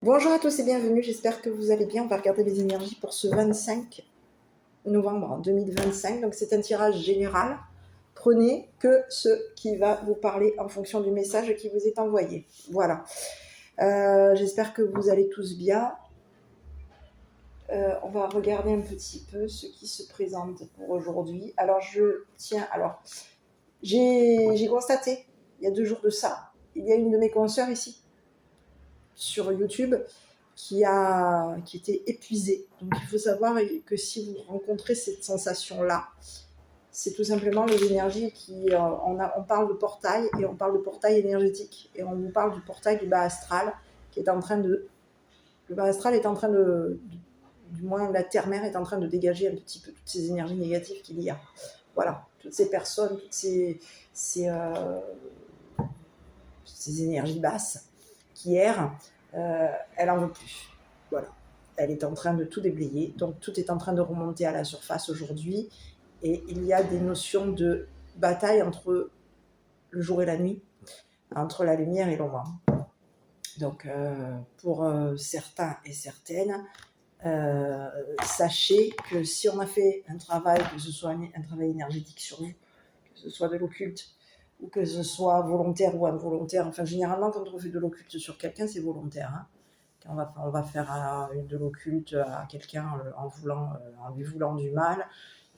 Bonjour à tous et bienvenue, j'espère que vous allez bien. On va regarder les énergies pour ce 25 novembre 2025. Donc c'est un tirage général. Prenez que ce qui va vous parler en fonction du message qui vous est envoyé. Voilà. J'espère que vous allez tous bien. On va regarder un petit peu ce qui se présente pour aujourd'hui. Alors j'ai constaté, il y a 2 jours de ça, il y a une de mes consoeurs ici, sur YouTube, qui était épuisée. Donc il faut savoir que si vous rencontrez cette sensation-là, c'est tout simplement les énergies on parle de portail, et on parle de portail énergétique, et on vous parle du portail du bas astral, qui est en train de... Le bas astral est en train du moins la terre-mère est en train de dégager un petit peu toutes ces énergies négatives qu'il y a. Voilà, toutes ces personnes, toutes ces énergies basses qui errent, elle en veut plus. Voilà. Elle est en train de tout déblayer, donc tout est en train de remonter à la surface aujourd'hui, et il y a des notions de bataille entre le jour et la nuit, entre la lumière et l'ombre. Donc pour certains et certaines, sachez que si on a fait un travail, que ce soit un travail énergétique sur vous, que ce soit de l'occulte, ou que ce soit volontaire ou involontaire, enfin généralement quand on fait de l'occulte sur quelqu'un, c'est volontaire, hein. Quand on va faire de l'occulte à quelqu'un en lui voulant du mal,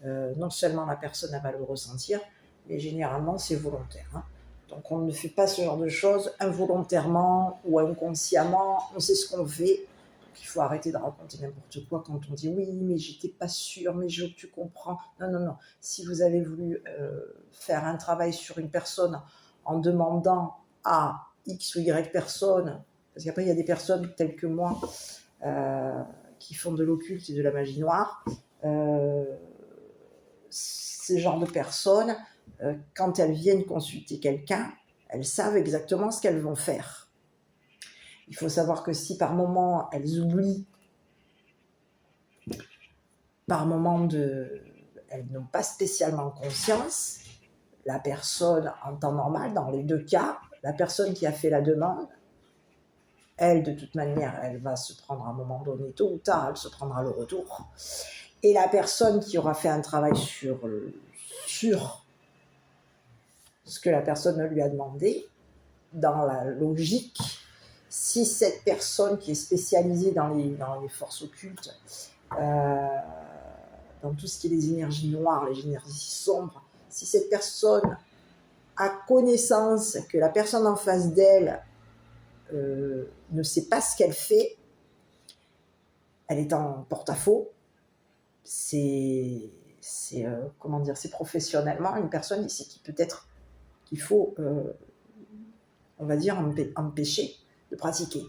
non seulement la personne va le ressentir, mais généralement c'est volontaire, hein. Donc on ne fait pas ce genre de choses involontairement ou inconsciemment, on sait ce qu'on fait. Donc il faut arrêter de raconter n'importe quoi quand on dit oui mais j'étais pas sûre, mais tu comprends. Non. Si vous avez voulu faire un travail sur une personne en demandant à X ou Y personne, parce qu'après il y a des personnes telles que moi qui font de l'occulte et de la magie noire, ces genres de personnes, quand elles viennent consulter quelqu'un, elles savent exactement ce qu'elles vont faire. Il faut savoir que si par moment elles oublient, elles n'ont pas spécialement conscience, la personne en temps normal, dans les 2 cas, la personne qui a fait la demande, elle, de toute manière, elle va se prendre à un moment donné, tôt ou tard, elle se prendra le retour. Et la personne qui aura fait un travail sur ce que la personne lui a demandé, dans la logique, si cette personne qui est spécialisée dans les forces occultes, dans tout ce qui est les énergies noires, les énergies sombres, si cette personne a connaissance que la personne en face d'elle ne sait pas ce qu'elle fait, elle est en porte-à-faux. C'est professionnellement une personne ici qui peut-être qu'il faut, on va dire, empêcher de pratiquer.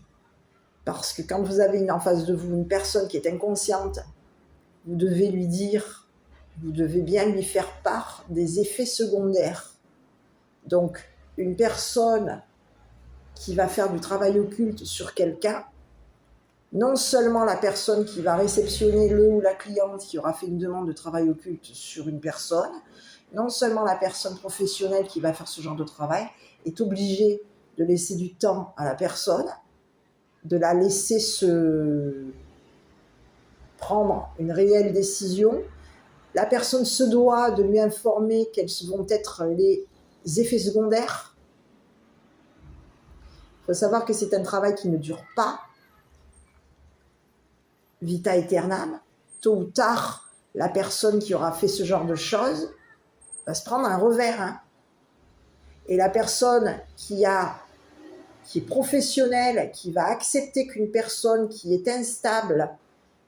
Parce que quand vous avez en face de vous une personne qui est inconsciente, vous devez lui dire, vous devez bien lui faire part des effets secondaires. Donc, une personne qui va faire du travail occulte sur quelqu'un, non seulement la personne qui va réceptionner le ou la cliente qui aura fait une demande de travail occulte sur une personne, non seulement la personne professionnelle qui va faire ce genre de travail est obligée de laisser du temps à la personne, de la laisser se prendre une réelle décision. La personne se doit de lui informer quels vont être les effets secondaires. Il faut savoir que c'est un travail qui ne dure pas vita aeternam. Tôt ou tard, la personne qui aura fait ce genre de choses va se prendre un revers, hein. Et la personne qui est professionnelle, qui va accepter qu'une personne qui est instable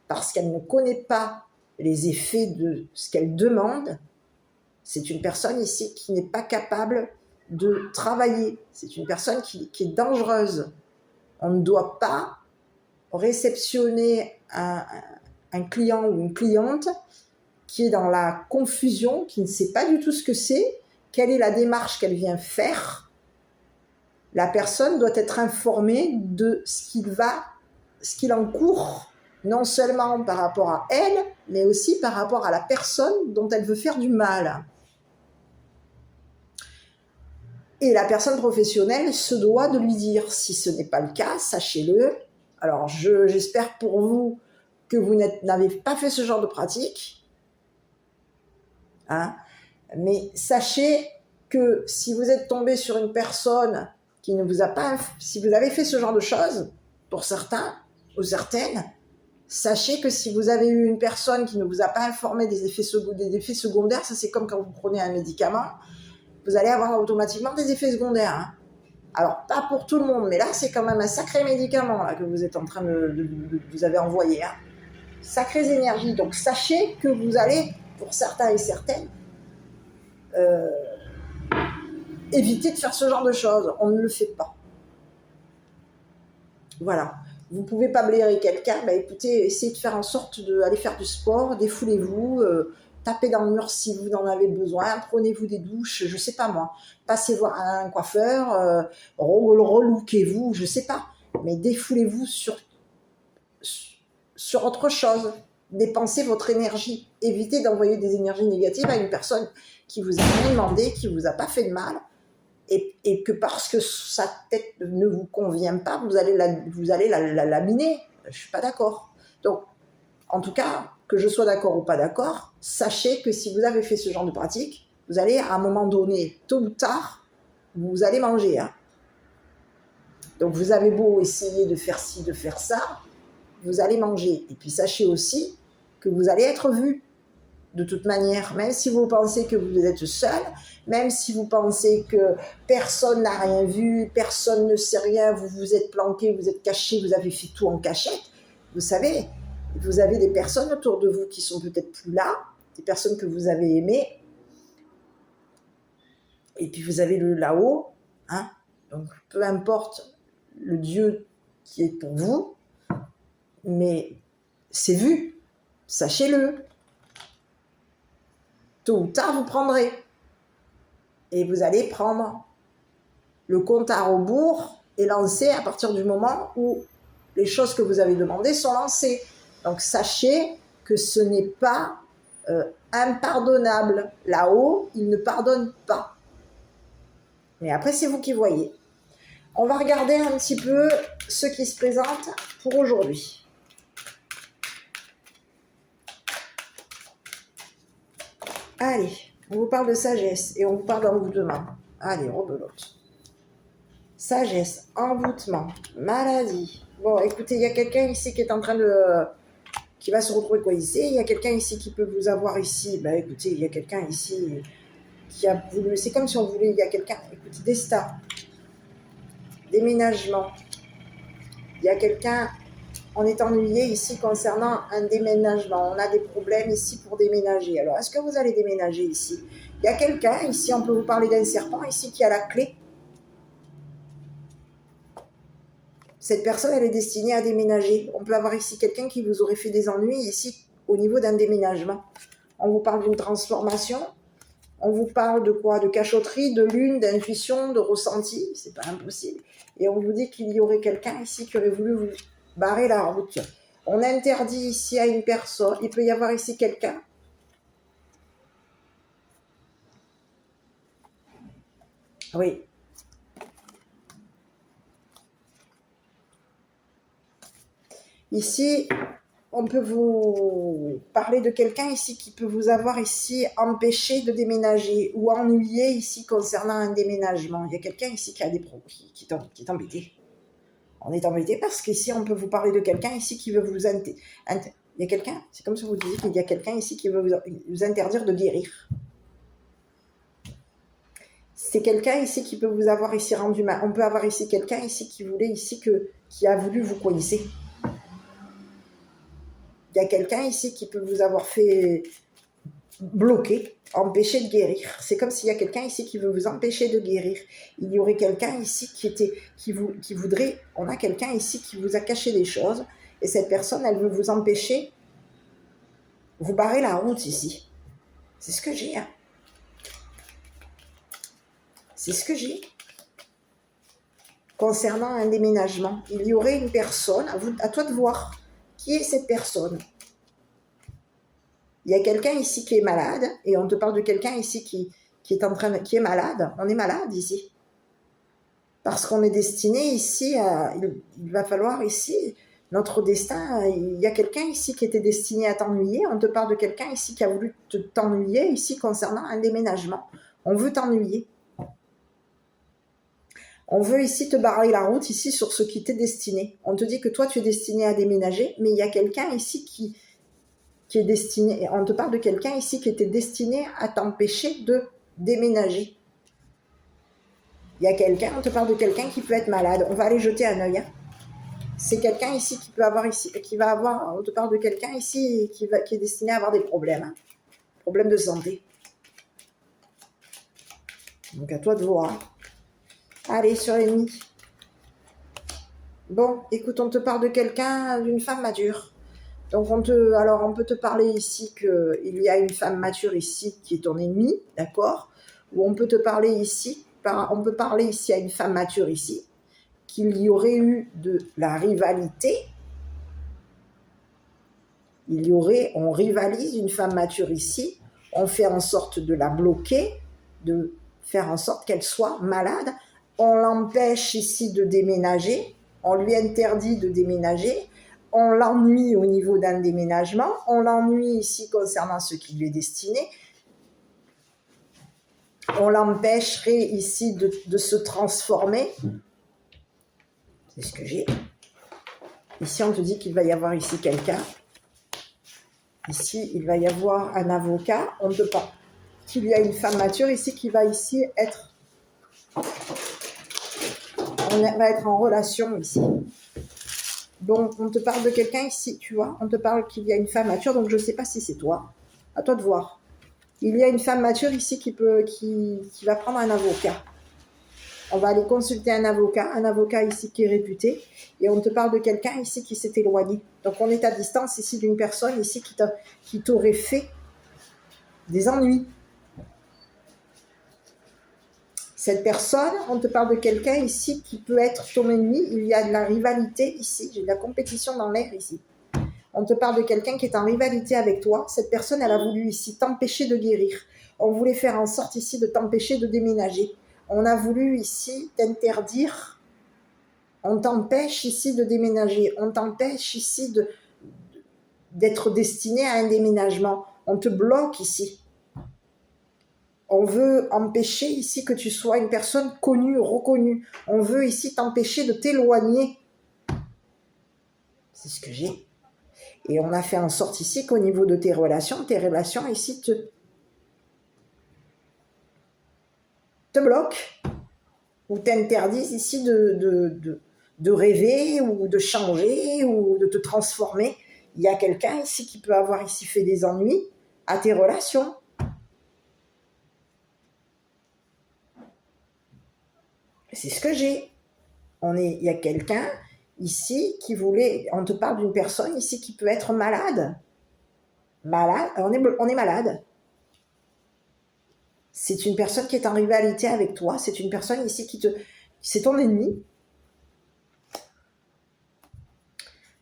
parce qu'elle ne connaît pas les effets de ce qu'elle demande, c'est une personne ici qui n'est pas capable de travailler. C'est une personne qui est dangereuse. On ne doit pas réceptionner un client ou une cliente qui est dans la confusion, qui ne sait pas du tout ce que c'est, quelle est la démarche qu'elle vient faire. La personne doit être informée de ce qu'il encourt, non seulement par rapport à elle, mais aussi par rapport à la personne dont elle veut faire du mal. Et la personne professionnelle se doit de lui dire. Si ce n'est pas le cas, sachez-le, Alors, j'espère pour vous que vous n'avez pas fait ce genre de pratique. Hein, mais sachez que si vous êtes tombé sur une personne qui ne vous a pas... Si vous avez fait ce genre de choses, pour certains ou certaines, sachez que si vous avez eu une personne qui ne vous a pas informé des effets secondaires, ça c'est comme quand vous prenez un médicament, vous allez avoir automatiquement des effets secondaires. Hein. Alors, pas pour tout le monde, mais là, c'est quand même un sacré médicament là, que vous êtes en train vous avez envoyé. Hein. Sacrées énergies. Donc, sachez que vous allez, pour certains et certaines, éviter de faire ce genre de choses. On ne le fait pas. Voilà. Vous ne pouvez pas blairer quelqu'un, bah écoutez, essayez de faire en sorte d'aller faire du sport, défoulez-vous, tapez dans le mur si vous en avez besoin, prenez-vous des douches, je ne sais pas moi, passez voir un coiffeur, relookez-vous, je ne sais pas, mais défoulez-vous sur autre chose, dépensez votre énergie, évitez d'envoyer des énergies négatives à une personne qui vous a rien demandé, qui ne vous a pas fait de mal, et que parce que sa tête ne vous convient pas, vous allez la laminer. Je ne suis pas d'accord. Donc, en tout cas, que je sois d'accord ou pas d'accord, sachez que si vous avez fait ce genre de pratique, vous allez à un moment donné, tôt ou tard, vous allez manger. Hein. Donc, vous avez beau essayer de faire ci, de faire ça, vous allez manger. Et puis, sachez aussi que vous allez être vu. De toute manière, même si vous pensez que vous êtes seul, même si vous pensez que personne n'a rien vu, personne ne sait rien, vous vous êtes planqué, vous êtes caché, vous avez fait tout en cachette, vous savez, vous avez des personnes autour de vous qui sont peut-être plus là, des personnes que vous avez aimées, et puis vous avez le là-haut, hein, donc peu importe le Dieu qui est pour vous, mais c'est vu, sachez-le. Tôt ou tard, vous prendrez. Et vous allez prendre le compte à rebours et lancer à partir du moment où les choses que vous avez demandées sont lancées. Donc, sachez que ce n'est pas impardonnable. Là-haut, il ne pardonne pas. Mais après, c'est vous qui voyez. On va regarder un petit peu ce qui se présente pour aujourd'hui. Allez, on vous parle de sagesse et on vous parle d'envoûtement. Allez, rebelote. Sagesse, envoûtement, maladie. Bon, écoutez, il y a quelqu'un ici qui est en train de... qui va se retrouver coincé. Il y a quelqu'un ici qui peut vous avoir ici. Ben, écoutez, il y a quelqu'un ici qui a voulu... C'est comme si on voulait... Il y a quelqu'un... Écoutez, destin. Déménagement. Il y a quelqu'un... On est ennuyé ici concernant un déménagement. On a des problèmes ici pour déménager. Alors, est-ce que vous allez déménager ici? Il y a quelqu'un ici, on peut vous parler d'un serpent ici qui a la clé. Cette personne, elle est destinée à déménager. On peut avoir ici quelqu'un qui vous aurait fait des ennuis ici au niveau d'un déménagement. On vous parle d'une transformation. On vous parle de quoi? De cachotterie, de lune, d'intuition, de ressenti. C'est pas impossible. Et on vous dit qu'il y aurait quelqu'un ici qui aurait voulu vous barrer la route. On interdit ici à une personne. Il peut y avoir ici quelqu'un. Oui. Ici, on peut vous parler de quelqu'un ici qui peut vous avoir ici empêché de déménager ou ennuyé ici concernant un déménagement. Il y a quelqu'un ici qui a des problèmes, qui est embêté. On est embêté parce qu'ici, on peut vous parler de quelqu'un ici qui veut vous... Il y a quelqu'un, c'est comme si vous disiez qu'il y a quelqu'un ici qui veut vous interdire de guérir. C'est quelqu'un ici qui peut vous avoir ici rendu mal. On peut avoir ici quelqu'un ici qui voulait ici qui a voulu vous coincer. Il y a quelqu'un ici qui peut vous avoir fait bloquer, empêcher de guérir. C'est comme s'il y a quelqu'un ici qui veut vous empêcher de guérir. Il y aurait quelqu'un ici qui voudrait... On a quelqu'un ici qui vous a caché des choses et cette personne, elle veut vous empêcher, vous barrer la route ici. C'est ce que j'ai. Hein. C'est ce que j'ai. Concernant un déménagement, il y aurait une personne, à toi de voir. Qui est cette personne? Il y a quelqu'un ici qui est malade, et on te parle de quelqu'un ici qui est malade. On est malade ici. Parce qu'on est destiné ici à... Il va falloir ici Notre destin, il y a quelqu'un ici qui était destiné à t'ennuyer. On te parle de quelqu'un ici qui a voulu t'ennuyer ici concernant un déménagement. On veut t'ennuyer. On veut ici te barrer la route ici sur ce qui t'est destiné. On te dit que toi tu es destiné à déménager, mais il y a quelqu'un ici qui est destiné, on te parle de quelqu'un ici qui était destiné à t'empêcher de déménager. Il y a quelqu'un, on te parle de quelqu'un qui peut être malade. On va aller jeter un œil. C'est quelqu'un ici qui peut avoir ici, qui va avoir, on te parle de quelqu'un ici qui est destiné à avoir des problèmes, problèmes de santé. Donc à toi de voir. Allez, sur l'ennemi. Bon, écoute, on te parle de quelqu'un, d'une femme mature. Donc on peut te parler ici qu'il y a une femme mature ici qui est ton ennemi, d'accord? Ou on peut te parler ici, on peut parler ici à une femme mature ici, qu'il y aurait eu de la rivalité. On rivalise une femme mature ici, on fait en sorte de la bloquer, de faire en sorte qu'elle soit malade, on l'empêche ici de déménager, on lui interdit de déménager, on l'ennuie au niveau d'un déménagement, on l'ennuie ici concernant ce qui lui est destiné, on l'empêcherait ici de se transformer. C'est ce que j'ai. Ici, on te dit qu'il va y avoir ici quelqu'un. Ici, il va y avoir un avocat. On ne peut pas. Qu'il y a une femme mature ici qui va ici être... On va être en relation ici. Donc, on te parle de quelqu'un ici, tu vois. On te parle qu'il y a une femme mature, donc je ne sais pas si c'est toi. À toi de voir. Il y a une femme mature ici qui va prendre un avocat. On va aller consulter un avocat ici qui est réputé, et on te parle de quelqu'un ici qui s'est éloigné. Donc on est à distance ici d'une personne ici qui t'aurait fait des ennuis. Cette personne, on te parle de quelqu'un ici qui peut être ton ennemi. Il y a de la rivalité ici, j'ai de la compétition dans l'air ici. On te parle de quelqu'un qui est en rivalité avec toi. Cette personne, elle a voulu ici t'empêcher de guérir. On voulait faire en sorte ici de t'empêcher de déménager. On a voulu ici t'interdire. On t'empêche ici de déménager. On t'empêche ici d'être destiné à un déménagement. On te bloque ici. On veut empêcher ici que tu sois une personne connue, reconnue. On veut ici t'empêcher de t'éloigner. C'est ce que j'ai. Et on a fait en sorte ici qu'au niveau de tes relations ici te bloquent ou t'interdisent ici de rêver ou de changer ou de te transformer. Il y a quelqu'un ici qui peut avoir ici fait des ennuis à tes relations. C'est ce que j'ai. Il y a quelqu'un ici qui voulait... On te parle d'une personne ici qui peut être malade. Malade, on est malade. C'est une personne qui est en rivalité avec toi. C'est une personne ici c'est ton ennemi.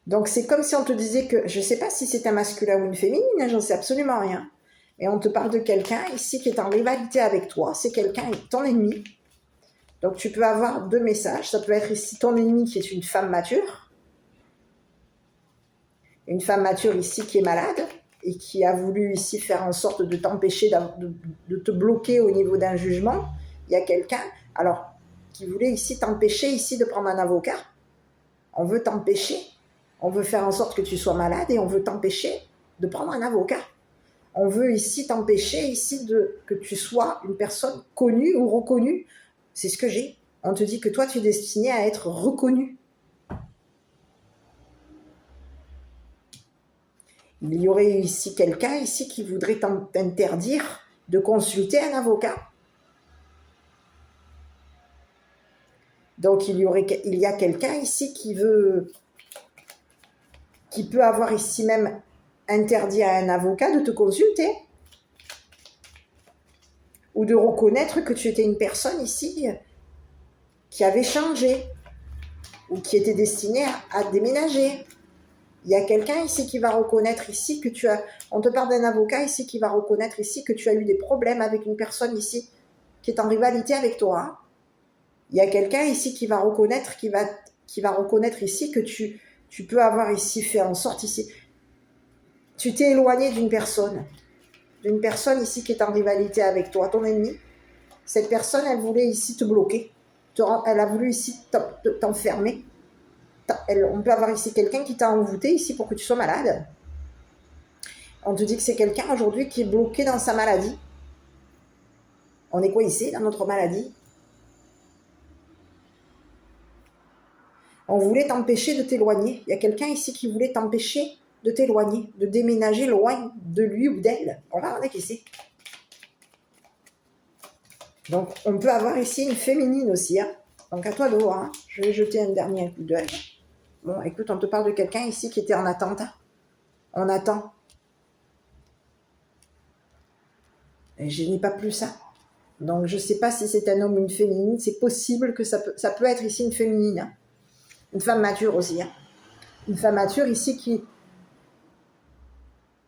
Donc c'est comme si on te disait que... Je ne sais pas si c'est un masculin ou une féminine, hein, j'en sais absolument rien. Et on te parle de quelqu'un ici qui est en rivalité avec toi. C'est quelqu'un, ton ennemi. Donc tu peux avoir deux messages. Ça peut être ici ton ennemi qui est une femme mature. Une femme mature ici qui est malade et qui a voulu ici faire en sorte de t'empêcher, de te bloquer au niveau d'un jugement. Il y a quelqu'un, alors, qui voulait ici t'empêcher ici de prendre un avocat. On veut t'empêcher. On veut faire en sorte que tu sois malade et on veut t'empêcher de prendre un avocat. On veut ici t'empêcher ici que tu sois une personne connue ou reconnue. C'est ce que j'ai. On te dit que toi, tu es destiné à être reconnu. Il y aurait ici quelqu'un ici qui voudrait t'interdire de consulter un avocat. Donc il y a quelqu'un ici qui peut avoir ici même interdit à un avocat de te consulter ou de reconnaître que tu étais une personne ici qui avait changé ou qui était destinée à déménager. Il y a quelqu'un ici qui va reconnaître ici que on te parle d'un avocat ici qui va reconnaître ici que tu as eu des problèmes avec une personne ici qui est en rivalité avec toi. Il y a quelqu'un ici qui va reconnaître ici que tu tu peux avoir ici fait en sorte ici, tu t'es éloigné d'une personne ici qui est en rivalité avec toi, ton ennemi. Cette personne, elle voulait ici te bloquer, elle a voulu ici t'enfermer. On peut avoir ici quelqu'un qui t'a envoûté ici pour que tu sois malade. On te dit que c'est quelqu'un aujourd'hui qui est bloqué dans sa maladie. On est quoi ici dans notre maladie? On voulait t'empêcher de t'éloigner. Il y a quelqu'un ici qui voulait t'empêcher de t'éloigner, de déménager loin de lui ou d'elle. On va regarder ici. Donc, on peut avoir ici une féminine aussi. Hein. Donc, à toi de voir. Hein. Je vais jeter un dernier coup d'œil. Bon, écoute, on te parle de quelqu'un ici qui était en attente. Hein. On attend. Et je n'ai pas plus ça. Donc, je ne sais pas si c'est un homme ou une féminine. C'est possible que ça peut être ici une féminine. Hein. Une femme mature aussi. Hein. Une femme mature ici qui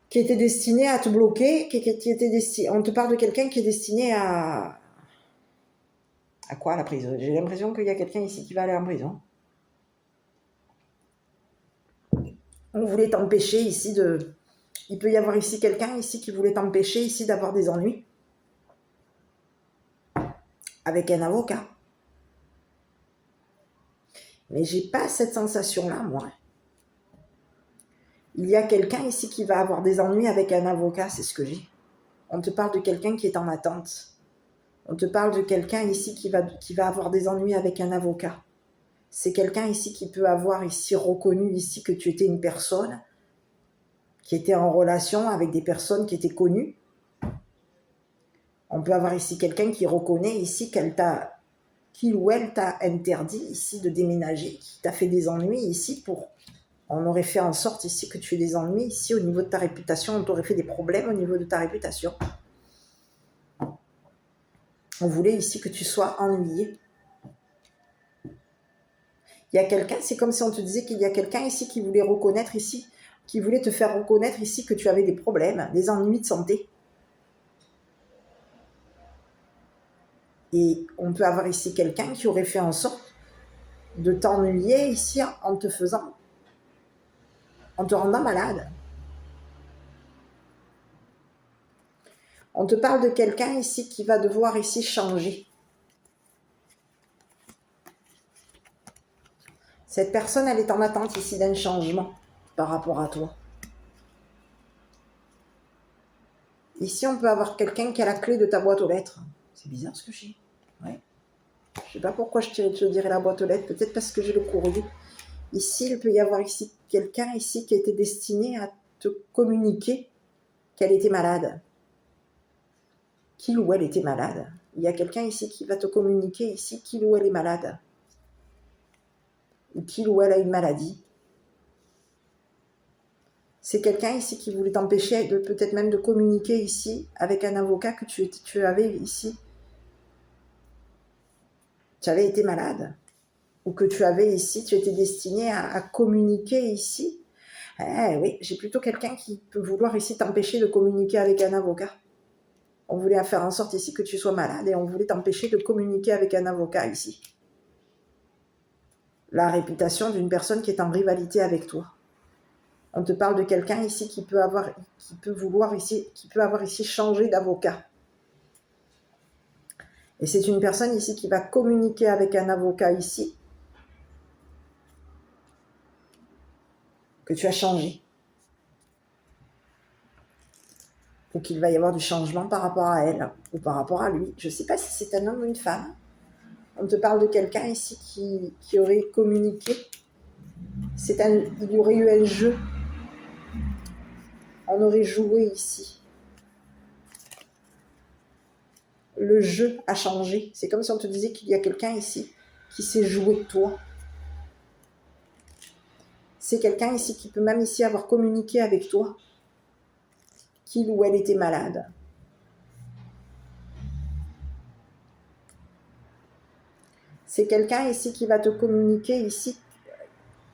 était destinée à te bloquer. On te parle de quelqu'un qui est destiné à quoi, la prison? J'ai l'impression qu'il y a quelqu'un ici qui va aller en prison. On voulait t'empêcher ici de... Il peut y avoir ici quelqu'un ici qui voulait t'empêcher ici d'avoir des ennuis. Avec un avocat. Mais j'ai pas cette sensation-là, moi. Il y a quelqu'un ici qui va avoir des ennuis avec un avocat, c'est ce que j'ai. On te parle de quelqu'un qui est en attente. On te parle de quelqu'un ici qui va avoir des ennuis avec un avocat. C'est quelqu'un ici qui peut avoir ici reconnu ici que tu étais une personne qui était en relation avec des personnes qui étaient connues. On peut avoir ici quelqu'un qui reconnaît ici qu'il ou elle t'a interdit ici de déménager, qui t'a fait des ennuis ici on aurait fait en sorte ici que tu aies des ennuis ici au niveau de ta réputation, on t'aurait fait des problèmes au niveau de ta réputation. On voulait ici que tu sois ennuyé. Il y a quelqu'un, c'est comme si on te disait qu'il y a quelqu'un ici qui voulait reconnaître ici, qui voulait te faire reconnaître ici que tu avais des problèmes, des ennuis de santé. Et on peut avoir ici quelqu'un qui aurait fait en sorte de t'ennuyer ici en te rendant malade. On te parle de quelqu'un ici qui va devoir ici changer. Cette personne, elle est en attente ici d'un changement par rapport à toi. Ici, on peut avoir quelqu'un qui a la clé de ta boîte aux lettres. C'est bizarre ce que j'ai. Ouais. Je ne sais pas pourquoi je te dirais la boîte aux lettres. Peut-être parce que j'ai le courrier. Ici, il peut y avoir ici quelqu'un ici qui a été destiné à te communiquer qu'elle était malade. Qu'il ou elle était malade. Il y a quelqu'un ici qui va te communiquer ici qu'il ou elle est malade. Ou qu'il ou elle a une maladie. C'est quelqu'un ici qui voulait t'empêcher de peut-être même de communiquer ici avec un avocat que tu avais ici. Tu avais été malade. Ou que tu avais ici, tu étais destiné à communiquer ici. Oui, j'ai plutôt quelqu'un qui peut vouloir ici t'empêcher de communiquer avec un avocat. On voulait faire en sorte ici que tu sois malade et on voulait t'empêcher de communiquer avec un avocat ici. La réputation d'une personne qui est en rivalité avec toi. On te parle de quelqu'un ici qui peut avoir ici changé d'avocat. Et c'est une personne ici qui va communiquer avec un avocat ici que tu as changé. Ou qu'il va y avoir du changement par rapport à elle ou par rapport à lui. Je ne sais pas si c'est un homme ou une femme. On te parle de quelqu'un ici qui aurait communiqué. Il y aurait eu un jeu. On aurait joué ici. Le jeu a changé. C'est comme si on te disait qu'il y a quelqu'un ici qui s'est joué de toi. C'est quelqu'un ici qui peut même ici avoir communiqué avec toi. Qu'il ou elle était malade. C'est quelqu'un ici qui va te communiquer ici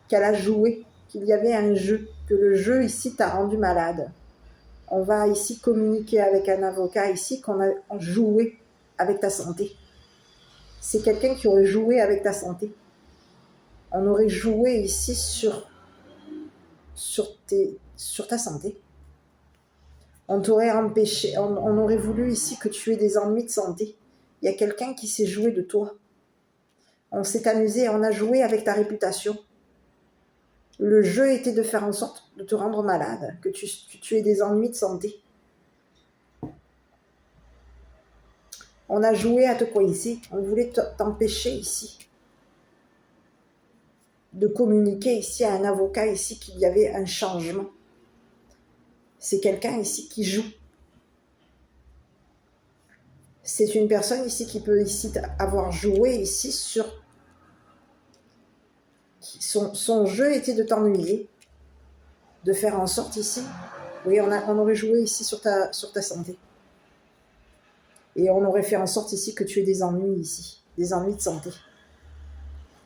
qu'elle a joué, qu'il y avait un jeu, que le jeu ici t'a rendu malade. On va ici communiquer avec un avocat ici qu'on a joué avec ta santé. C'est quelqu'un qui aurait joué avec ta santé. On aurait joué ici sur sur ta santé. On t'aurait empêché, on aurait voulu ici que tu aies des ennuis de santé. Il y a quelqu'un qui s'est joué de toi. On s'est amusé, on a joué avec ta réputation. Le jeu était de faire en sorte de te rendre malade, que tu aies des ennuis de santé. On a joué à te coincer, on voulait t'empêcher ici de communiquer ici à un avocat ici qu'il y avait un changement. C'est quelqu'un ici qui joue. C'est une personne ici qui peut ici avoir joué ici sur... Son jeu était de t'ennuyer, de faire en sorte ici... Oui, on aurait joué ici sur ta santé. Et on aurait fait en sorte ici que tu aies des ennuis ici, des ennuis de santé.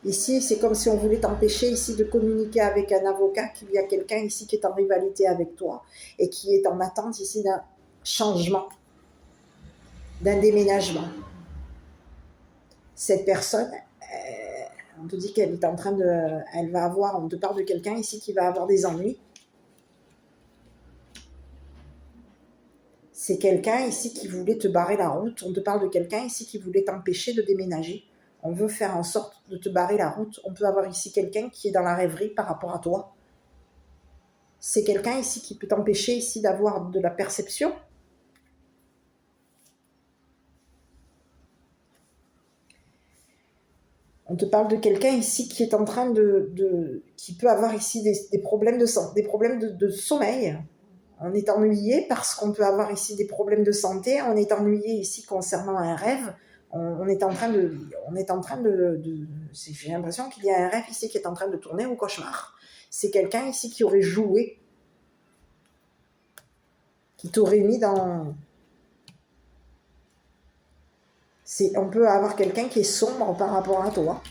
Ici, c'est comme si on voulait t'empêcher ici de communiquer avec un avocat, qu'il y a quelqu'un ici qui est en rivalité avec toi et qui est en attente ici d'un changement, d'un déménagement. Cette personne, on te dit qu'elle est en train de... Elle va avoir, on te parle de quelqu'un ici qui va avoir des ennuis. C'est quelqu'un ici qui voulait te barrer la route. On te parle de quelqu'un ici qui voulait t'empêcher de déménager. On veut faire en sorte de te barrer la route. On peut avoir ici quelqu'un qui est dans la rêverie par rapport à toi. C'est quelqu'un ici qui peut t'empêcher ici d'avoir de la perception. On te parle de quelqu'un ici qui est en train qui peut avoir ici des problèmes de santé, des problèmes de sommeil. On est ennuyé parce qu'on peut avoir ici des problèmes de santé. On est ennuyé ici concernant un rêve. On est en train de j'ai l'impression qu'il y a un rêve ici qui est en train de tourner au cauchemar. C'est quelqu'un ici qui aurait joué, qui t'aurait mis dans... On peut avoir quelqu'un qui est sombre par rapport à toi.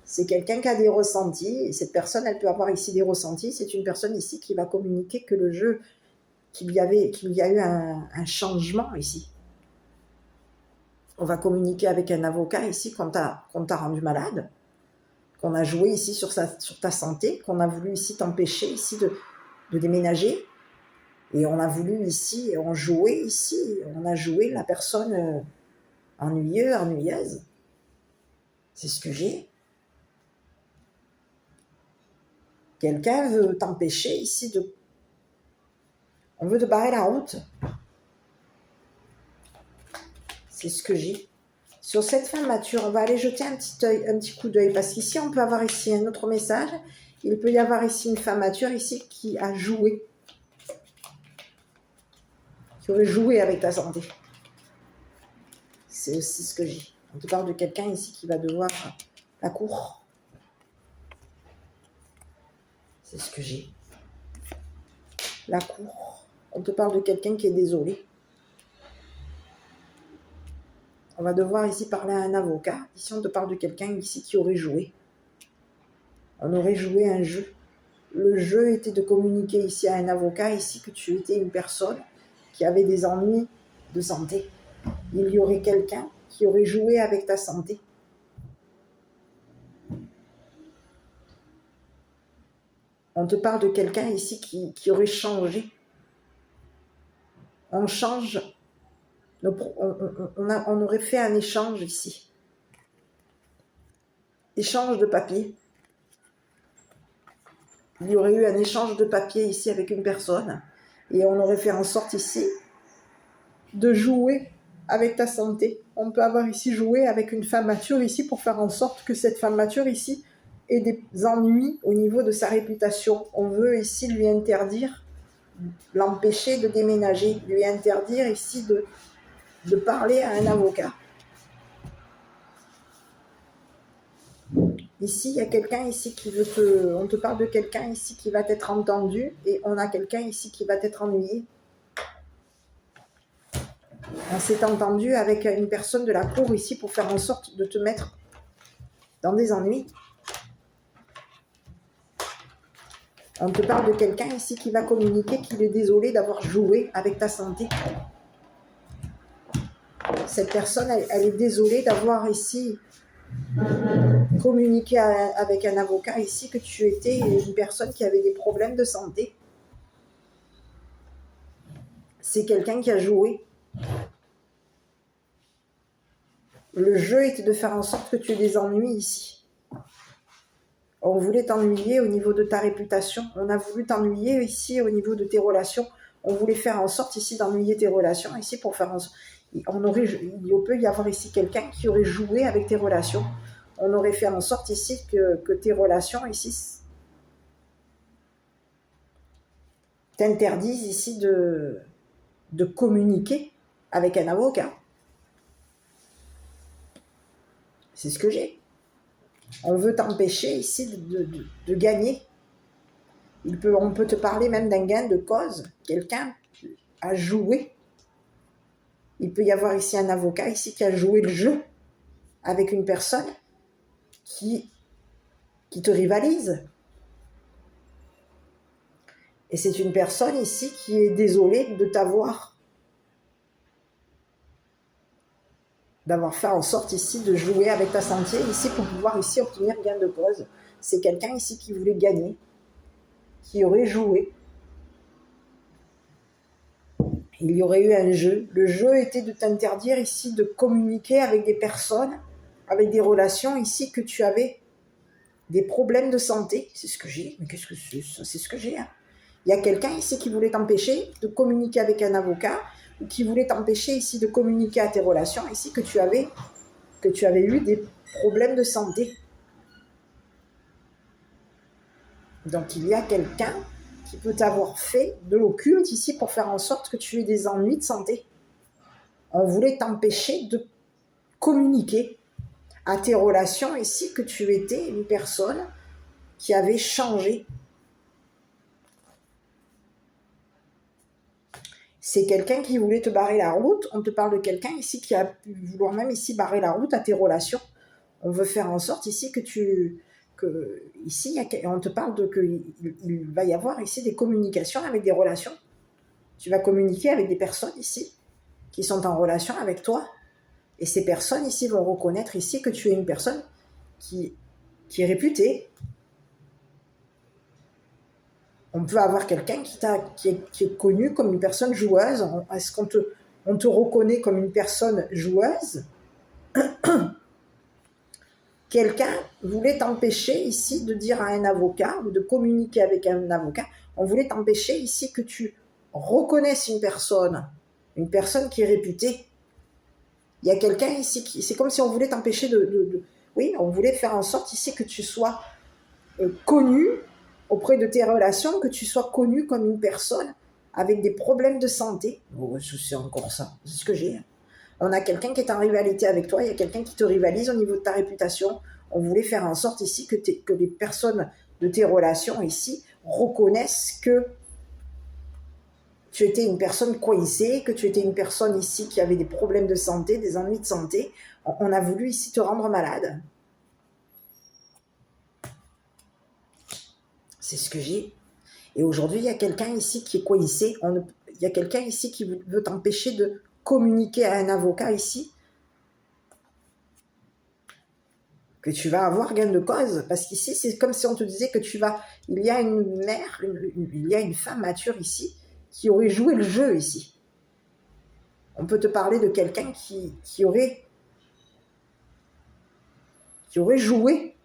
C'est quelqu'un qui a des ressentis. Et cette personne, elle peut avoir ici des ressentis. C'est une personne ici qui va communiquer que le jeu, qu'il y a eu un changement ici. On va communiquer avec un avocat ici qu'on t'a rendu malade, qu'on a joué ici sur ta santé, qu'on a voulu ici t'empêcher ici de déménager. Et on a voulu ici, on a joué la personne ennuyeuse. C'est ce que j'ai. Quelqu'un veut t'empêcher ici de... On veut te barrer la route. C'est ce que j'ai. Sur cette femme mature, on va aller jeter un petit coup d'œil. Parce qu'ici, on peut avoir ici un autre message. Il peut y avoir ici une femme mature ici qui a joué. Qui aurait joué avec ta santé. C'est aussi ce que j'ai. On te parle de quelqu'un ici qui va devoir la cour. C'est ce que j'ai. La cour. On te parle de quelqu'un qui est désolé. On va devoir ici parler à un avocat. Ici, on te parle de quelqu'un ici qui aurait joué. On aurait joué un jeu. Le jeu était de communiquer ici à un avocat, ici que tu étais une personne qui avait des ennuis de santé. Il y aurait quelqu'un qui aurait joué avec ta santé. On te parle de quelqu'un ici qui aurait changé. On change. On aurait fait un échange ici. Échange de papier. Il y aurait eu un échange de papier ici avec une personne. Et on aurait fait en sorte ici de jouer avec ta santé. On peut avoir ici joué avec une femme mature ici pour faire en sorte que cette femme mature ici ait des ennuis au niveau de sa réputation. On veut ici lui interdire, l'empêcher de déménager, lui interdire ici de parler à un avocat. Ici, il y a quelqu'un ici qui veut on te parle de quelqu'un ici qui va t'être entendu et on a quelqu'un ici qui va t'être ennuyé. On s'est entendu avec une personne de la cour ici pour faire en sorte de te mettre dans des ennuis. On te parle de quelqu'un ici qui va communiquer qu'il est désolé d'avoir joué avec ta santé. Cette personne, elle est désolée d'avoir ici communiqué avec un avocat ici que tu étais une personne qui avait des problèmes de santé. C'est quelqu'un qui a joué. Le jeu était de faire en sorte que tu aies des ennuis ici. On voulait t'ennuyer au niveau de ta réputation. On a voulu t'ennuyer ici au niveau de tes relations. On voulait faire en sorte ici d'ennuyer tes relations ici pour faire en sorte. Il peut y avoir ici quelqu'un qui aurait joué avec tes relations. On aurait fait en sorte ici que tes relations ici t'interdisent ici de communiquer avec un avocat. C'est ce que j'ai. On veut t'empêcher ici de gagner. On peut te parler même d'un gain de cause. Quelqu'un a joué. Il peut y avoir ici un avocat ici qui a joué le jeu avec une personne qui te rivalise. Et c'est une personne ici qui est désolée de d'avoir fait en sorte ici de jouer avec ta santé ici pour pouvoir ici obtenir gain de cause. C'est quelqu'un ici qui voulait gagner, qui aurait joué. Il y aurait eu un jeu. Le jeu était de t'interdire ici de communiquer avec des personnes, avec des relations ici que tu avais des problèmes de santé. C'est ce que j'ai. Mais qu'est-ce que c'est ça? C'est ce que j'ai. Hein. Il y a quelqu'un ici qui voulait t'empêcher de communiquer avec un avocat ou qui voulait t'empêcher ici de communiquer à tes relations ici que tu avais eu des problèmes de santé. Donc il y a quelqu'un qui peut t'avoir fait de l'occulte ici pour faire en sorte que tu aies des ennuis de santé. On voulait t'empêcher de communiquer à tes relations ici que tu étais une personne qui avait changé. C'est quelqu'un qui voulait te barrer la route. On te parle de quelqu'un ici qui a pu vouloir même ici barrer la route à tes relations. On veut faire en sorte ici ici, on te parle qu'il va y avoir ici des communications avec des relations. Tu vas communiquer avec des personnes ici qui sont en relation avec toi. Et ces personnes ici vont reconnaître ici que tu es une personne qui est réputée. On peut avoir quelqu'un qui est connu comme une personne joueuse. Est-ce qu'on te reconnaît comme une personne joueuse? Quelqu'un voulait t'empêcher ici de dire à un avocat ou de communiquer avec un avocat. On voulait t'empêcher ici que tu reconnaisses une personne qui est réputée. Il y a quelqu'un ici c'est comme si on voulait t'empêcher oui, on voulait faire en sorte ici que tu sois connu auprès de tes relations, que tu sois connu comme une personne avec des problèmes de santé. Oh, c'est encore ça, c'est ce que j'ai. On a quelqu'un qui est en rivalité avec toi, il y a quelqu'un qui te rivalise au niveau de ta réputation. On voulait faire en sorte ici que les personnes de tes relations ici reconnaissent que tu étais une personne coincée, que tu étais une personne ici qui avait des problèmes de santé, des ennuis de santé. On a voulu ici te rendre malade. C'est ce que j'ai. Et aujourd'hui, il y a quelqu'un ici qui est coincé. Il y a quelqu'un ici qui veut t'empêcher de communiquer à un avocat ici. Que tu vas avoir gain de cause. Parce qu'ici, c'est comme si on te disait que il y a une mère, il y a une femme mature ici qui aurait joué le jeu ici. On peut te parler de quelqu'un qui aurait joué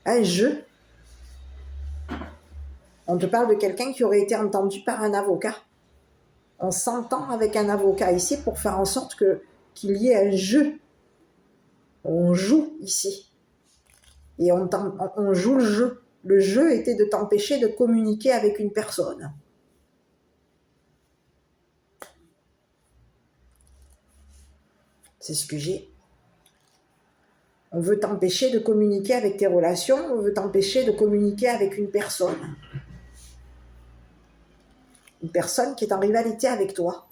un jeu. On te parle de quelqu'un qui aurait été entendu par un avocat. On s'entend avec un avocat ici pour faire en sorte qu'il y ait un jeu. On joue ici. Et on joue le jeu. Le jeu était de t'empêcher de communiquer avec une personne. C'est ce que j'ai. On veut t'empêcher de communiquer avec tes relations, on veut t'empêcher de communiquer avec une personne. Une personne qui est en rivalité avec toi.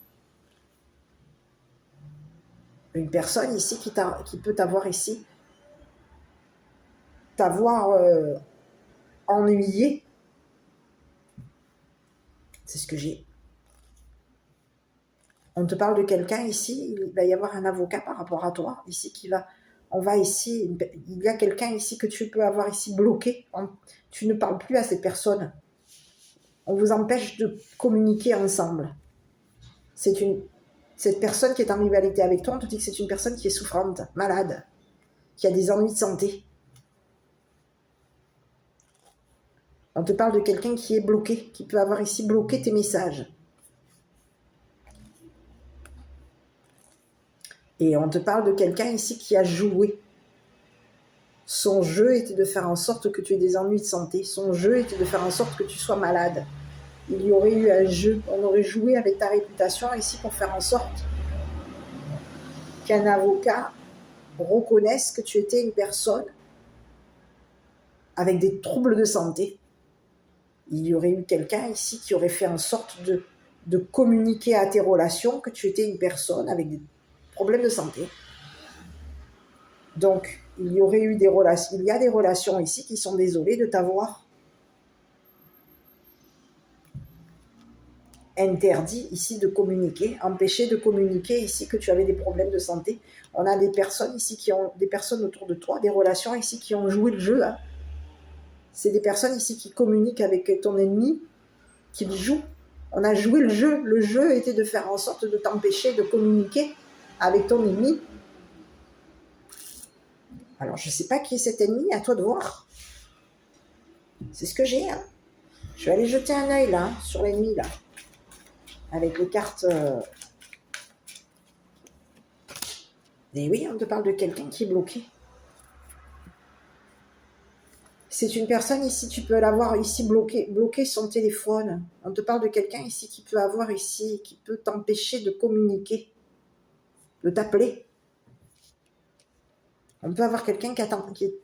Une personne ici qui peut t'avoir ici, ennuyé. C'est ce que j'ai. On te parle de quelqu'un ici, il va y avoir un avocat par rapport à toi, ici, qui va on va ici, il y a quelqu'un ici que tu peux avoir ici bloqué. Tu ne parles plus à cette personne. On vous empêche de communiquer ensemble. Cette personne qui est en rivalité avec toi, on te dit que c'est une personne qui est souffrante, malade, qui a des ennuis de santé. On te parle de quelqu'un qui est bloqué, qui peut avoir ici bloqué tes messages. Et on te parle de quelqu'un ici qui a joué. Son jeu était de faire en sorte que tu aies des ennuis de santé. Son jeu était de faire en sorte que tu sois malade. Il y aurait eu un jeu, on aurait joué avec ta réputation ici pour faire en sorte qu'un avocat reconnaisse que tu étais une personne avec des troubles de santé. Il y aurait eu quelqu'un ici qui aurait fait en sorte de communiquer à tes relations que tu étais une personne avec des problèmes de santé. Donc, il y aurait eu des relations, il y a des relations ici qui sont désolées de t'avoir interdit ici de communiquer, empêché de communiquer ici que tu avais des problèmes de santé. On a des personnes ici qui ont, des personnes autour de toi, des relations ici qui ont joué le jeu. Hein. C'est des personnes ici qui communiquent avec ton ennemi, qui jouent. On a joué le jeu. Le jeu était de faire en sorte de t'empêcher de communiquer avec ton ennemi. Alors, je ne sais pas qui est cet ennemi, à toi de voir. C'est ce que j'ai. Hein. Je vais aller jeter un œil là, sur l'ennemi, là. Avec les cartes. Et oui, on te parle de quelqu'un qui est bloqué. C'est une personne ici, tu peux l'avoir ici bloqué son téléphone. On te parle de quelqu'un ici qui peut avoir ici, qui peut t'empêcher de communiquer, de t'appeler. On peut avoir quelqu'un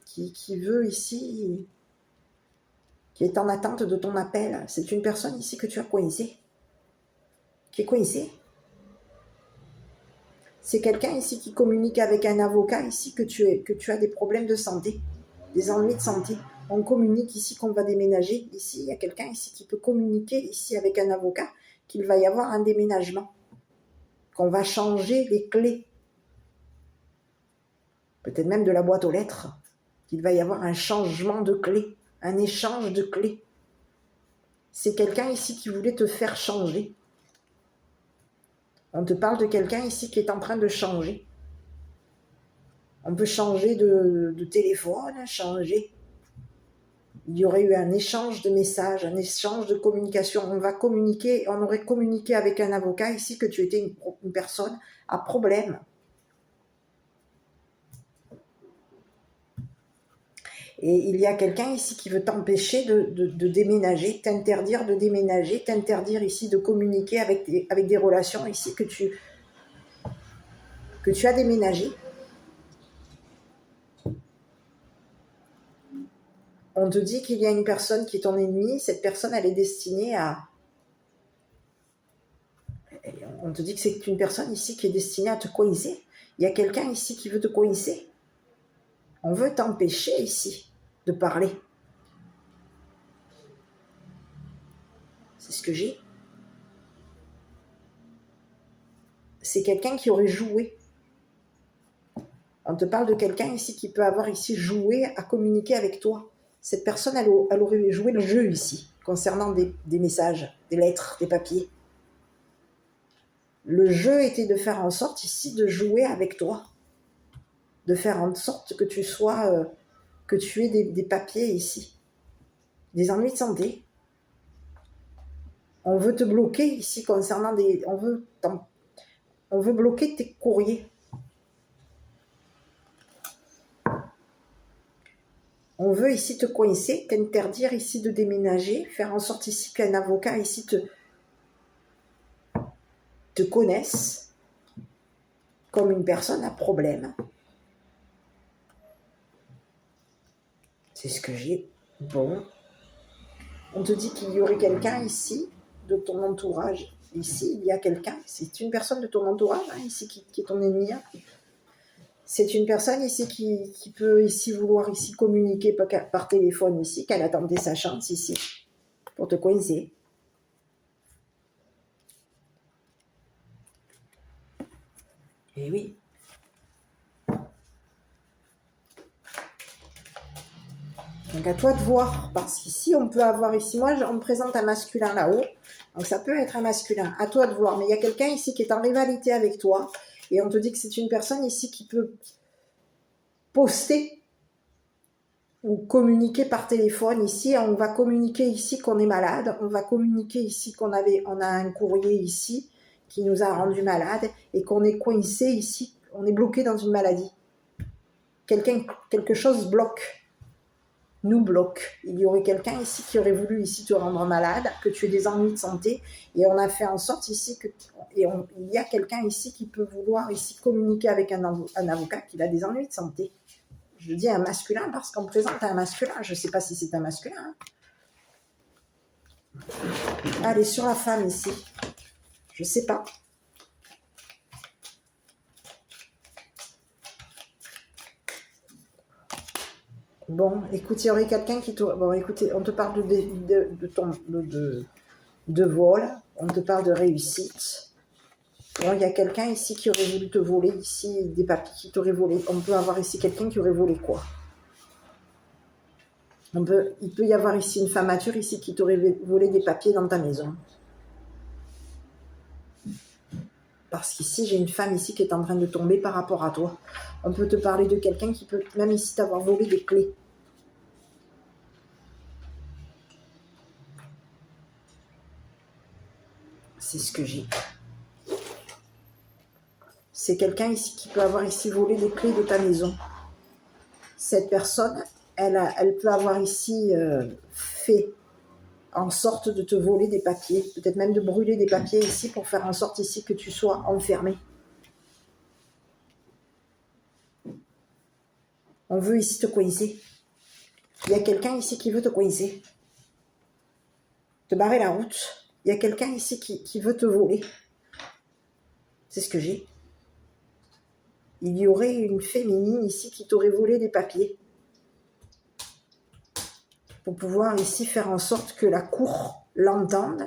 qui veut ici, qui est en attente de ton appel. C'est une personne ici que tu as coincée, qui est coincée. C'est quelqu'un ici qui communique avec un avocat ici que tu as des problèmes de santé, des ennuis de santé. On communique ici qu'on va déménager. Ici, il y a quelqu'un ici qui peut communiquer ici avec un avocat qu'il va y avoir un déménagement, qu'on va changer les clés, peut-être même de la boîte aux lettres, qu'il va y avoir un changement de clés, un échange de clés. C'est quelqu'un ici qui voulait te faire changer. On te parle de quelqu'un ici qui est en train de changer. On peut changer de téléphone, changer. Il y aurait eu un échange de messages, un échange de communication. On va communiquer, on aurait communiqué avec un avocat ici que tu étais une personne à problème. Et il y a quelqu'un ici qui veut t'empêcher de déménager, t'interdire de déménager, t'interdire ici de communiquer avec des relations ici que tu as déménagé. On te dit qu'il y a une personne qui est ton ennemi, cette personne elle est destinée à... On te dit que c'est une personne ici qui est destinée à te coincer. Il y a quelqu'un ici qui veut te coincer. On veut t'empêcher ici de parler. C'est ce que j'ai. C'est quelqu'un qui aurait joué. On te parle de quelqu'un ici qui peut avoir ici joué à communiquer avec toi. Cette personne, elle aurait joué le jeu ici, concernant des messages, des lettres, des papiers. Le jeu était de faire en sorte ici de jouer avec toi. De faire en sorte que tu sois, que tu aies des papiers ici. Des ennuis de santé. On veut te bloquer ici concernant des... On veut bloquer tes courriers. On veut ici te coincer, t'interdire ici de déménager, faire en sorte ici qu'un avocat ici te connaisse comme une personne à problème. C'est ce que j'ai. Bon. On te dit qu'il y aurait quelqu'un ici, de ton entourage. Ici, il y a quelqu'un. C'est une personne de ton entourage, hein, ici, qui est ton ennemi. Hein. C'est une personne ici qui peut ici vouloir ici communiquer par téléphone ici, qu'elle a tenté sa chance ici, pour te coincer. Et oui. Donc à toi de voir, parce qu'ici on peut avoir ici, moi on me présente un masculin là-haut, donc ça peut être un masculin, à toi de voir, mais il y a quelqu'un ici qui est en rivalité avec toi, et on te dit que c'est une personne ici qui peut poster ou communiquer par téléphone. Ici on va communiquer ici qu'on est malade, on va communiquer ici on a un courrier ici qui nous a rendu malade, et qu'on est coincé ici, on est bloqué dans une maladie. Quelque chose nous bloque. Il y aurait quelqu'un ici qui aurait voulu ici te rendre malade, que tu aies des ennuis de santé, et on a fait en sorte ici il y a quelqu'un ici qui peut vouloir ici communiquer avec un avocat qui a des ennuis de santé. Je dis un masculin parce qu'on me présente un masculin, je ne sais pas si c'est un masculin. Hein. Allez, sur la femme ici, je ne sais pas. Bon, écoute, il y aurait quelqu'un qui te... Bon, écoutez, on te parle de vol, on te parle de réussite. Bon, il y a quelqu'un ici qui aurait voulu te voler ici des papiers, qui t'aurait volé. On peut avoir ici quelqu'un qui aurait volé quoi? Il peut y avoir ici une femme mature ici qui t'aurait volé des papiers dans ta maison. Parce qu'ici, j'ai une femme ici qui est en train de tomber par rapport à toi. On peut te parler de quelqu'un qui peut même ici t'avoir volé des clés. C'est ce que j'ai. C'est quelqu'un ici qui peut avoir ici volé les clés de ta maison. Cette personne, elle peut avoir ici fait en sorte de te voler des papiers, peut-être même de brûler des papiers ici pour faire en sorte ici que tu sois enfermé. On veut ici te coincer. Il y a quelqu'un ici qui veut te coincer. Te barrer la route. Il y a quelqu'un ici qui veut te voler. C'est ce que j'ai. Il y aurait une féminine ici qui t'aurait volé des papiers. Pour pouvoir ici faire en sorte que la cour l'entende.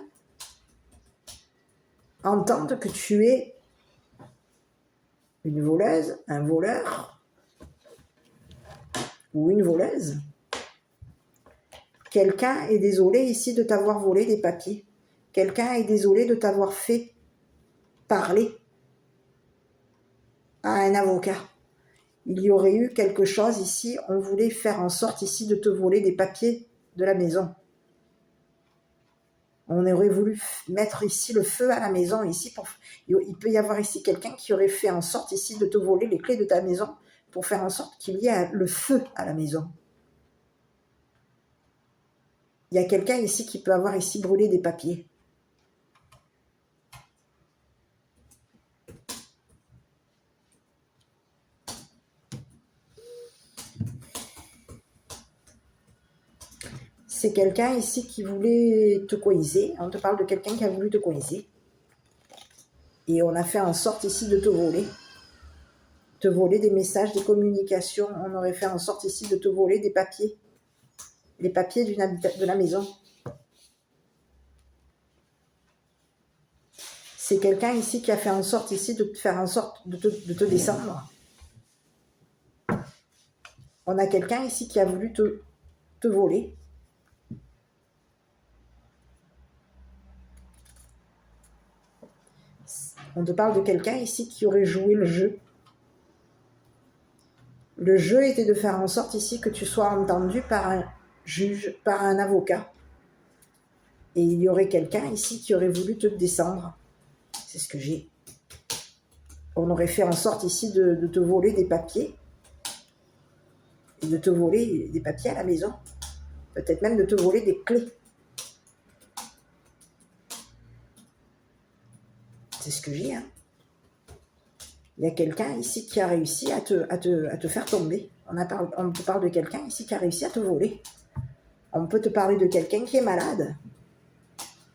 Entende que tu es une voleuse, un voleur ou une voleuse. Quelqu'un est désolé ici de t'avoir volé des papiers. Quelqu'un est désolé de t'avoir fait parler à un avocat. Il y aurait eu quelque chose ici, on voulait faire en sorte ici de te voler des papiers de la maison. On aurait voulu mettre ici le feu à la maison. Ici il peut y avoir ici quelqu'un qui aurait fait en sorte ici de te voler les clés de ta maison pour faire en sorte qu'il y ait le feu à la maison. Il y a quelqu'un ici qui peut avoir ici brûlé des papiers. C'est quelqu'un ici qui voulait te coiser. On te parle de quelqu'un qui a voulu te coiser. Et on a fait en sorte ici de te voler. Te voler des messages, des communications. On aurait fait en sorte ici de te voler des papiers. Les papiers de la maison. C'est quelqu'un ici qui a fait en sorte ici de faire en sorte de te descendre. On a quelqu'un ici qui a voulu te voler. On te parle de quelqu'un ici qui aurait joué le jeu. Le jeu était de faire en sorte ici que tu sois entendu par un juge, par un avocat. Et il y aurait quelqu'un ici qui aurait voulu te descendre. C'est ce que j'ai. On aurait fait en sorte ici de te voler des papiers. Et de te voler des papiers à la maison. Peut-être même de te voler des clés. C'est ce que j'ai. Hein. Il y a quelqu'un ici qui a réussi à te faire tomber. On te parle de quelqu'un ici qui a réussi à te voler. On peut te parler de quelqu'un qui est malade,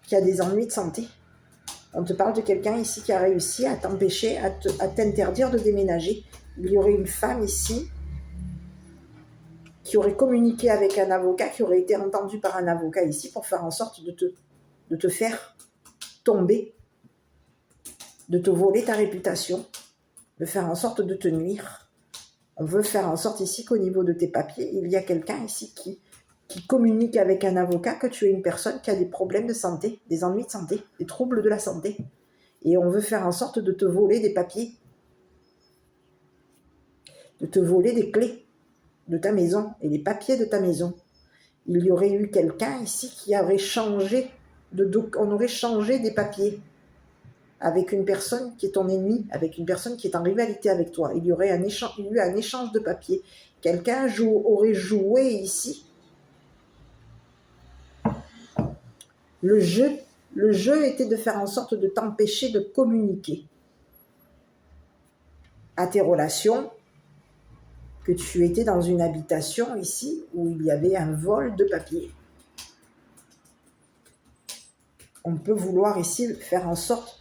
qui a des ennuis de santé. On te parle de quelqu'un ici qui a réussi à t'empêcher, à t'interdire de déménager. Il y aurait une femme ici qui aurait communiqué avec un avocat, qui aurait été entendue par un avocat ici pour faire en sorte de te faire tomber, de te voler ta réputation, de faire en sorte de te nuire. On veut faire en sorte ici qu'au niveau de tes papiers, il y a quelqu'un ici qui communique avec un avocat que tu es une personne qui a des problèmes de santé, des ennuis de santé, des troubles de la santé. Et on veut faire en sorte de te voler des papiers, de te voler des clés de ta maison et les papiers de ta maison. Il y aurait eu quelqu'un ici qui aurait changé, on aurait changé des papiers avec une personne qui est ton ennemi, avec une personne qui est en rivalité avec toi. Il y aurait eu un échange de papiers. Quelqu'un aurait joué ici. Le jeu était de faire en sorte de t'empêcher de communiquer à tes relations, que tu étais dans une habitation ici où il y avait un vol de papier. On peut vouloir ici faire en sorte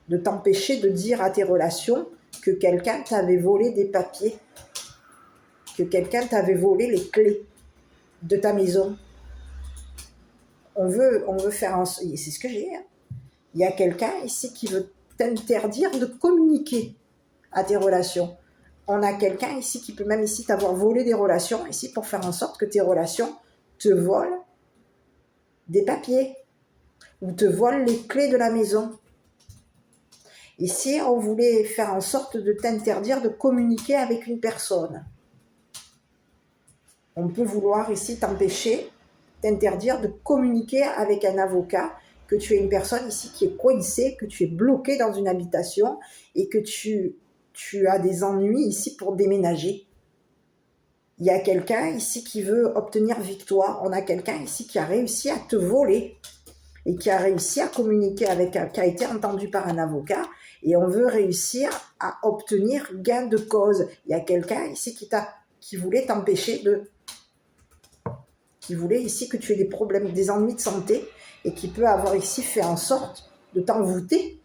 de t'empêcher de dire à tes relations que quelqu'un t'avait volé des papiers, que quelqu'un t'avait volé les clés de ta maison. On veut faire en sorte, c'est ce que j'ai, hein. Il y a quelqu'un ici qui veut t'interdire de communiquer à tes relations. On a quelqu'un ici qui peut même ici t'avoir volé des relations, ici pour faire en sorte que tes relations te volent des papiers ou te volent les clés de la maison. Ici, on voulait faire en sorte de t'interdire de communiquer avec une personne. On peut vouloir ici t'empêcher, t'interdire de communiquer avec un avocat, que tu es une personne ici qui est coincée, que tu es bloqué dans une habitation et que tu as des ennuis ici pour déménager. Il y a quelqu'un ici qui veut obtenir victoire. On a quelqu'un ici qui a réussi à te voler et qui a réussi à communiquer qui a été entendu par un avocat, et on veut réussir à obtenir gain de cause. Il y a quelqu'un ici qui voulait t'empêcher qui voulait ici que tu aies des problèmes, des ennuis de santé, et qui peut avoir ici fait en sorte de t'envoûter.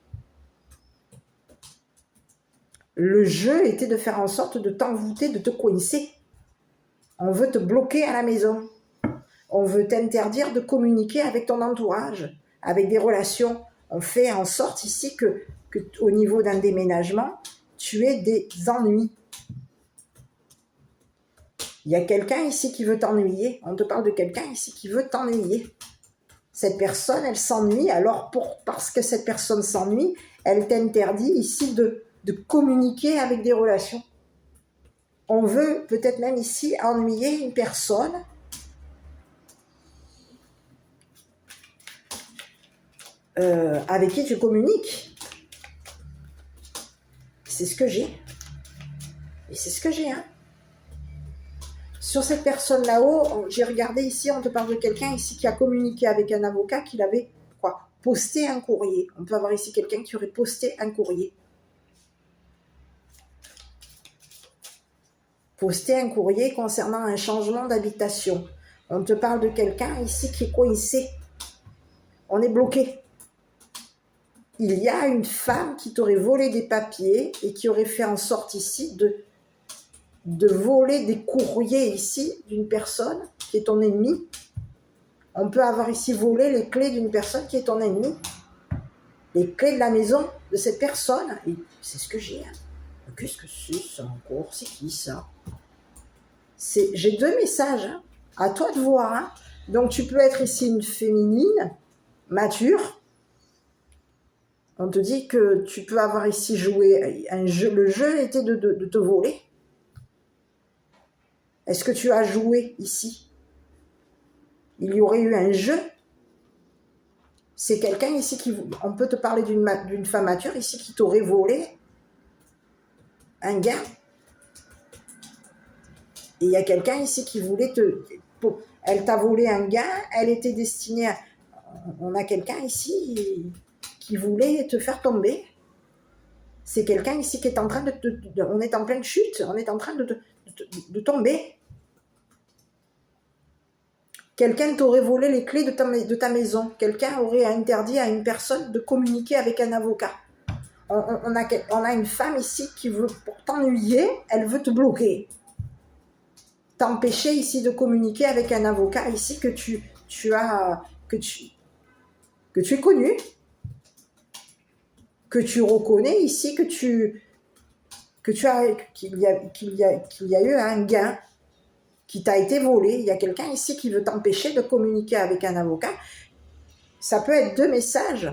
Le jeu était de faire en sorte de t'envoûter, de te coincer. On veut te bloquer à la maison. On veut t'interdire de communiquer avec ton entourage, avec des relations. On fait en sorte ici que au niveau d'un déménagement, tu aies des ennuis. Il y a quelqu'un ici qui veut t'ennuyer. On te parle de quelqu'un ici qui veut t'ennuyer. Cette personne, elle s'ennuie. Alors, parce que cette personne s'ennuie, elle t'interdit ici de communiquer avec des relations. On veut peut-être même ici ennuyer une personne avec qui tu communiques. C'est ce que j'ai. Et c'est ce que j'ai, hein. Sur cette personne là-haut, j'ai regardé ici, on te parle de quelqu'un ici qui a communiqué avec un avocat, qu'il avait posté un courrier. On peut avoir ici quelqu'un qui aurait posté un courrier. Poster un courrier concernant un changement d'habitation. On te parle de quelqu'un ici qui est coincé. On est bloqué. Il y a une femme qui t'aurait volé des papiers et qui aurait fait en sorte ici de voler des courriers ici d'une personne qui est ton ennemi. On peut avoir ici volé les clés d'une personne qui est ton ennemi. Les clés de la maison de cette personne. Et c'est ce que j'ai. Hein. Qu'est-ce que c'est ça encore? C'est qui ça? J'ai 2 messages. Hein. À toi de voir. Hein. Donc tu peux être ici une féminine, mature. On te dit que tu peux avoir ici joué un jeu. Le jeu était de te voler. Est-ce que tu as joué ici? Il y aurait eu un jeu. C'est quelqu'un ici on peut te parler d'une femme mature ici qui t'aurait volé un gain. Et il y a quelqu'un ici qui voulait elle t'a volé un gain, elle était destinée à... On a quelqu'un ici qui voulait te faire tomber. C'est quelqu'un ici qui est en train on est en pleine chute, on est en train de tomber. Quelqu'un t'aurait volé les clés de ta maison. Quelqu'un aurait interdit à une personne de communiquer avec un avocat. On a une femme ici qui veut, pour t'ennuyer, elle veut te bloquer. T'empêcher ici de communiquer avec un avocat ici que tu es connu, que tu reconnais ici, qu'il y a eu un gain qui t'a été volé. Il y a quelqu'un ici qui veut t'empêcher de communiquer avec un avocat. Ça peut être 2 messages.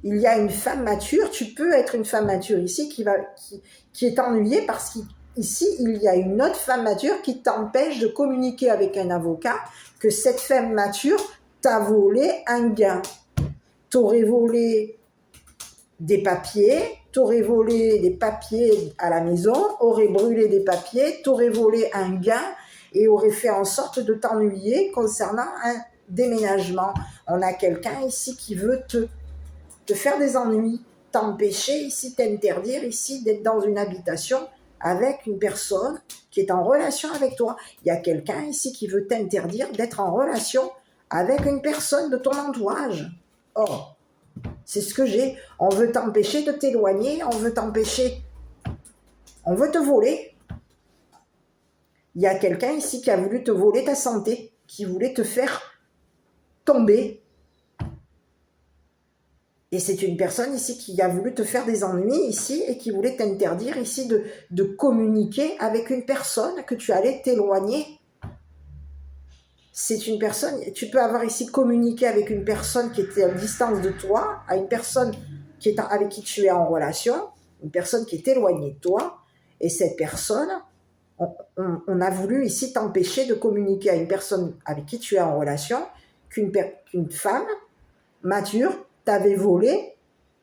Il y a une femme mature, tu peux être une femme mature ici qui est ennuyée parce qu'ici, il y a une autre femme mature qui t'empêche de communiquer avec un avocat, que cette femme mature t'a volé un gain. T'aurais volé des papiers, t'aurais volé des papiers à la maison, aurais brûlé des papiers, t'aurais volé un gain et aurait fait en sorte de t'ennuyer concernant un déménagement. On a quelqu'un ici qui veut te faire des ennuis, t'empêcher ici, t'interdire ici d'être dans une habitation avec une personne qui est en relation avec toi. Il y a quelqu'un ici qui veut t'interdire d'être en relation avec une personne de ton entourage. Or, c'est ce que j'ai. On veut t'empêcher de t'éloigner, on veut t'empêcher, on veut te voler. Il y a quelqu'un ici qui a voulu te voler ta santé, qui voulait te faire tomber. Et c'est une personne ici qui a voulu te faire des ennuis ici et qui voulait t'interdire ici de communiquer avec une personne, que tu allais t'éloigner. C'est une personne, tu peux avoir ici communiqué avec une personne qui était à distance de toi, à une personne avec qui tu es en relation, une personne qui est éloignée de toi, et cette personne, on a voulu ici t'empêcher de communiquer à une personne avec qui tu es en relation, qu'une femme mature t'avait volé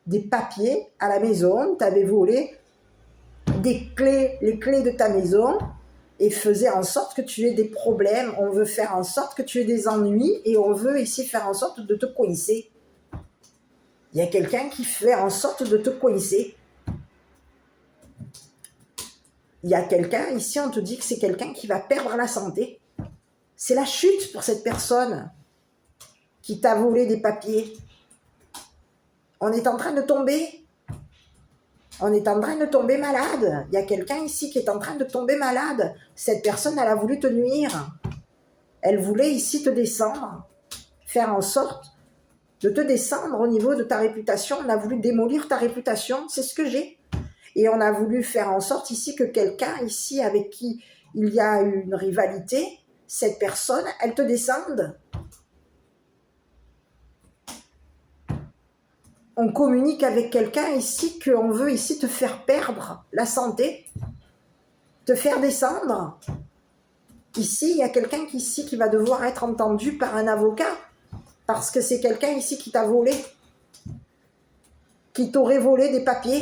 des papiers à la maison, t'avait volé les clés de ta maison et faisait en sorte que tu aies des problèmes. On veut faire en sorte que tu aies des ennuis et on veut ici faire en sorte de te coincer. Il y a quelqu'un qui fait en sorte de te coincer. Il y a quelqu'un, ici on te dit que c'est quelqu'un qui va perdre la santé. C'est la chute pour cette personne qui t'a volé des papiers. On est en train de tomber. On est en train de tomber malade. Il y a quelqu'un ici qui est en train de tomber malade. Cette personne, elle a voulu te nuire. Elle voulait ici te descendre. Faire en sorte de te descendre au niveau de ta réputation. On a voulu démolir ta réputation. C'est ce que j'ai. Et on a voulu faire en sorte ici que quelqu'un ici avec qui il y a une rivalité, cette personne, elle te descende. On communique avec quelqu'un ici qu'on veut ici te faire perdre la santé, te faire descendre. Ici, il y a quelqu'un ici qui va devoir être entendu par un avocat parce que c'est quelqu'un ici qui t'a volé, qui t'aurait volé des papiers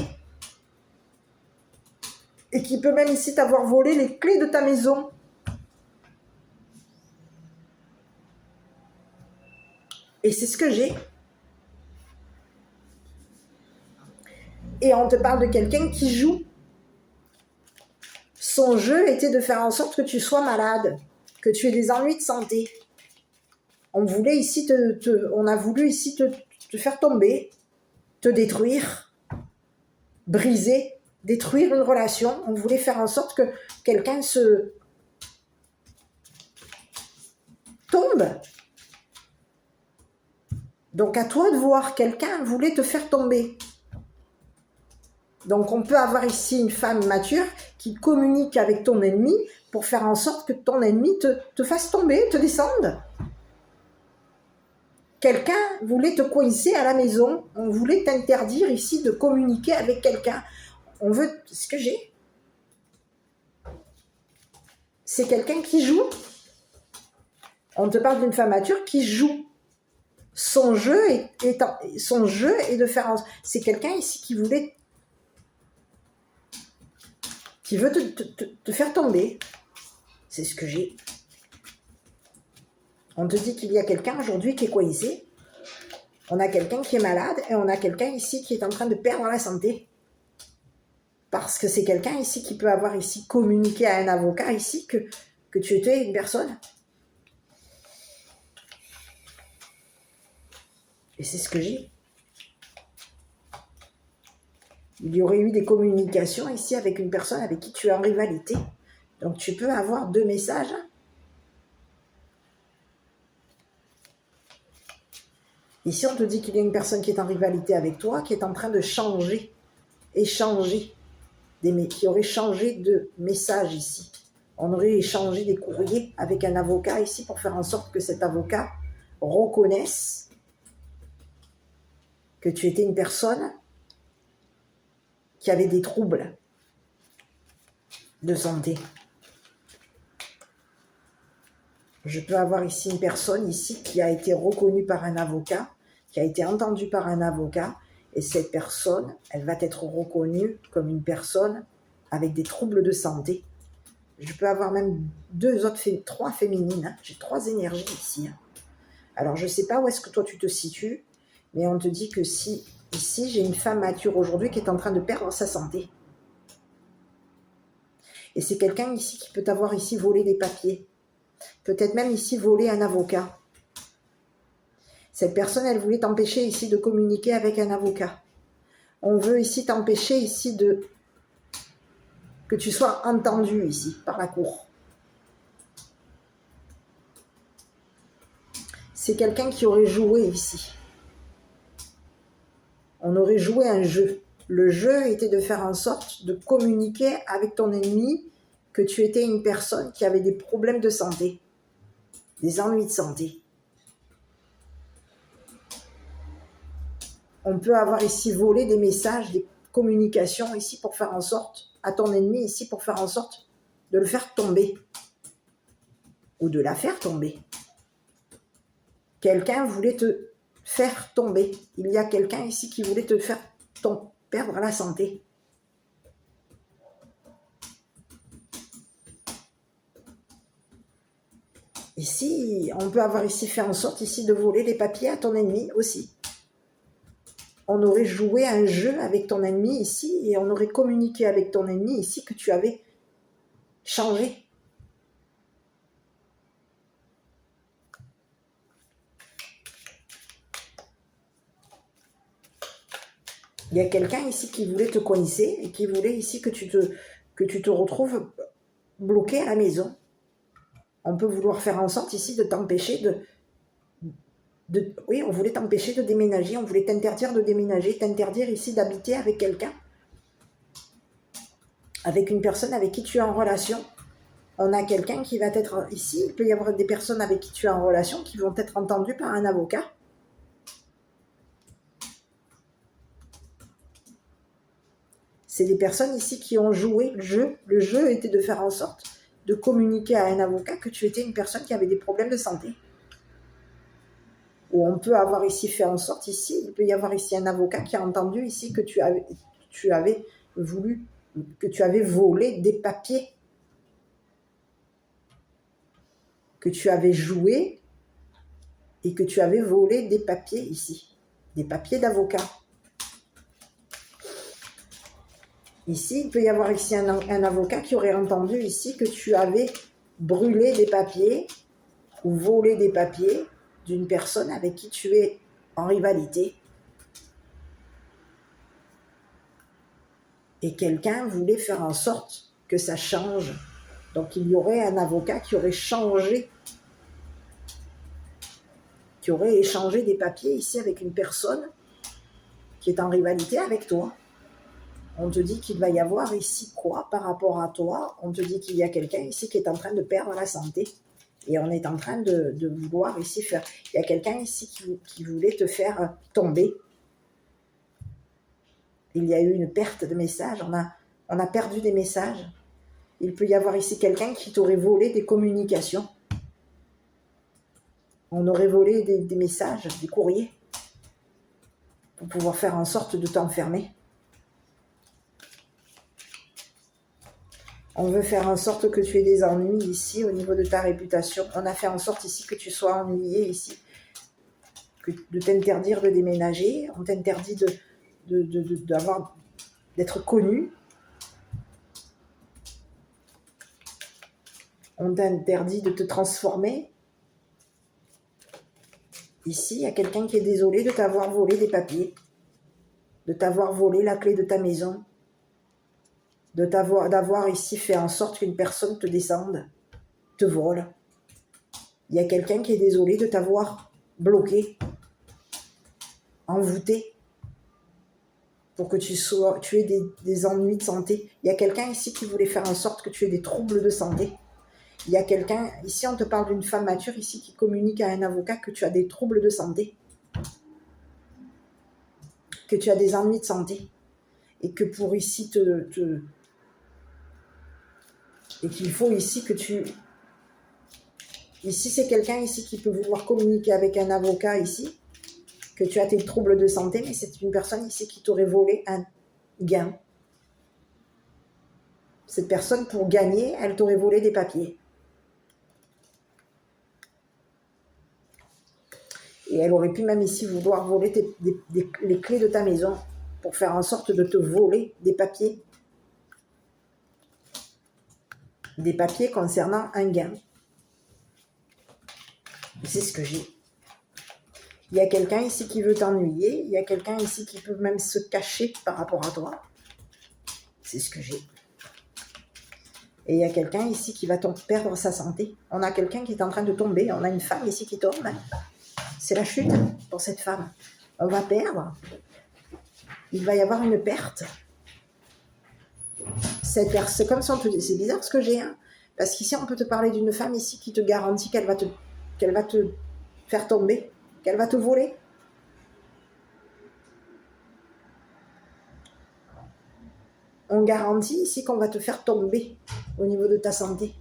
et qui peut même ici t'avoir volé les clés de ta maison. Et c'est ce que j'ai. Et on te parle de quelqu'un qui joue. Son jeu était de faire en sorte que tu sois malade, que tu aies des ennuis de santé. On voulait ici on a voulu ici te faire tomber, te détruire, briser, détruire une relation. On voulait faire en sorte que quelqu'un se tombe. Donc à toi de voir, quelqu'un voulait te faire tomber. Donc on peut avoir ici une femme mature qui communique avec ton ennemi pour faire en sorte que ton ennemi te fasse tomber, te descende. Quelqu'un voulait te coincer à la maison, on voulait t'interdire ici de communiquer avec quelqu'un. On veut, ce que j'ai, c'est quelqu'un qui joue. On te parle d'une femme mature qui joue. Son jeu est de faire, c'est quelqu'un ici qui veut te faire tomber. C'est ce que j'ai. On te dit qu'il y a quelqu'un aujourd'hui qui est coincé. On a quelqu'un qui est malade et on a quelqu'un ici qui est en train de perdre la santé. Parce que c'est quelqu'un ici qui peut avoir ici communiqué à un avocat ici que tu étais une personne. Et c'est ce que j'ai. Il y aurait eu des communications ici avec une personne avec qui tu es en rivalité. Donc tu peux avoir 2 messages. Ici, on te dit qu'il y a une personne qui est en rivalité avec toi, qui est en train de échanger, qui aurait changé de message ici. On aurait échangé des courriers avec un avocat ici pour faire en sorte que cet avocat reconnaisse que tu étais une personne qui avait des troubles de santé. Je peux avoir ici une personne ici qui a été reconnue par un avocat, qui a été entendue par un avocat, et cette personne, elle va être reconnue comme une personne avec des troubles de santé. Je peux avoir même trois féminines, hein. J'ai 3 énergies ici. Hein. Alors, je ne sais pas où est-ce que toi tu te situes, mais on te dit que si, ici, j'ai une femme mature aujourd'hui qui est en train de perdre sa santé. Et c'est quelqu'un ici qui peut t'avoir ici volé des papiers. Peut-être même ici voler un avocat. Cette personne, elle voulait t'empêcher ici de communiquer avec un avocat. On veut ici t'empêcher ici que tu sois entendu ici par la cour. C'est quelqu'un qui aurait joué ici. On aurait joué un jeu. Le jeu était de faire en sorte de communiquer avec ton ennemi que tu étais une personne qui avait des problèmes de santé, des ennuis de santé. On peut avoir ici volé des messages, des communications ici pour faire en sorte, à ton ennemi ici pour faire en sorte de le faire tomber ou de la faire tomber. Quelqu'un voulait te faire tomber. Il y a quelqu'un ici qui voulait te faire perdre la santé. Ici, on peut avoir ici fait en sorte ici de voler des papiers à ton ennemi aussi. On aurait joué un jeu avec ton ennemi ici et on aurait communiqué avec ton ennemi ici que tu avais changé. Il y a quelqu'un ici qui voulait te coincer et qui voulait ici que tu te retrouves bloqué à la maison. On peut vouloir faire en sorte ici de t'empêcher oui, on voulait t'empêcher de déménager, on voulait t'interdire de déménager, t'interdire ici d'habiter avec quelqu'un, avec une personne avec qui tu es en relation. On a quelqu'un qui va être ici, il peut y avoir des personnes avec qui tu es en relation qui vont être entendues par un avocat. C'est des personnes ici qui ont joué le jeu. Le jeu était de faire en sorte de communiquer à un avocat que tu étais une personne qui avait des problèmes de santé. Ou on peut avoir ici fait en sorte ici, il peut y avoir ici un avocat qui a entendu ici que tu avais volé des papiers, que tu avais joué et que tu avais volé des papiers ici, des papiers d'avocat. Ici, il peut y avoir ici un avocat qui aurait entendu ici que tu avais brûlé des papiers ou volé des papiers d'une personne avec qui tu es en rivalité. Et quelqu'un voulait faire en sorte que ça change. Donc il y aurait un avocat qui aurait changé, qui aurait échangé des papiers ici avec une personne qui est en rivalité avec toi. On te dit qu'il va y avoir ici quoi par rapport à toi? On te dit qu'il y a quelqu'un ici qui est en train de perdre la santé. Et on est en train de vouloir ici faire... Il y a quelqu'un ici qui voulait te faire tomber. Il y a eu une perte de messages. On a perdu des messages. Il peut y avoir ici quelqu'un qui t'aurait volé des communications. On aurait volé des messages, des courriers, pour pouvoir faire en sorte de t'enfermer. On veut faire en sorte que tu aies des ennuis ici au niveau de ta réputation. On a fait en sorte ici que tu sois ennuyé ici, de t'interdire de déménager. On t'interdit d'être connu. On t'interdit de te transformer. Ici, il y a quelqu'un qui est désolé de t'avoir volé des papiers, de t'avoir volé la clé de ta maison, d'avoir ici fait en sorte qu'une personne te descende, te vole. Il y a quelqu'un qui est désolé de t'avoir bloqué, envoûté, pour que tu aies des ennuis de santé. Il y a quelqu'un ici qui voulait faire en sorte que tu aies des troubles de santé. Il y a quelqu'un, ici on te parle d'une femme mature, ici qui communique à un avocat que tu as des troubles de santé, que tu as des ennuis de santé, et que pour ici et qu'il faut ici que tu... Ici c'est quelqu'un ici qui peut vouloir communiquer avec un avocat ici, que tu as tes troubles de santé, mais c'est une personne ici qui t'aurait volé un gain. Cette personne, pour gagner, elle t'aurait volé des papiers. Et elle aurait pu même ici vouloir voler les clés de ta maison pour faire en sorte de te voler des papiers. Des papiers concernant un gain. C'est ce que j'ai. Il y a quelqu'un ici qui veut t'ennuyer. Il y a quelqu'un ici qui peut même se cacher par rapport à toi. C'est ce que j'ai. Et il y a quelqu'un ici qui va perdre sa santé. On a quelqu'un qui est en train de tomber. On a une femme ici qui tombe. C'est la chute pour cette femme. On va perdre. Il va y avoir une perte. C'est comme si on te dit, c'est bizarre ce que j'ai. Hein, parce qu'ici, on peut te parler d'une femme ici qui te garantit qu'elle va te faire tomber, qu'elle va te voler. On garantit ici qu'on va te faire tomber au niveau de ta santé.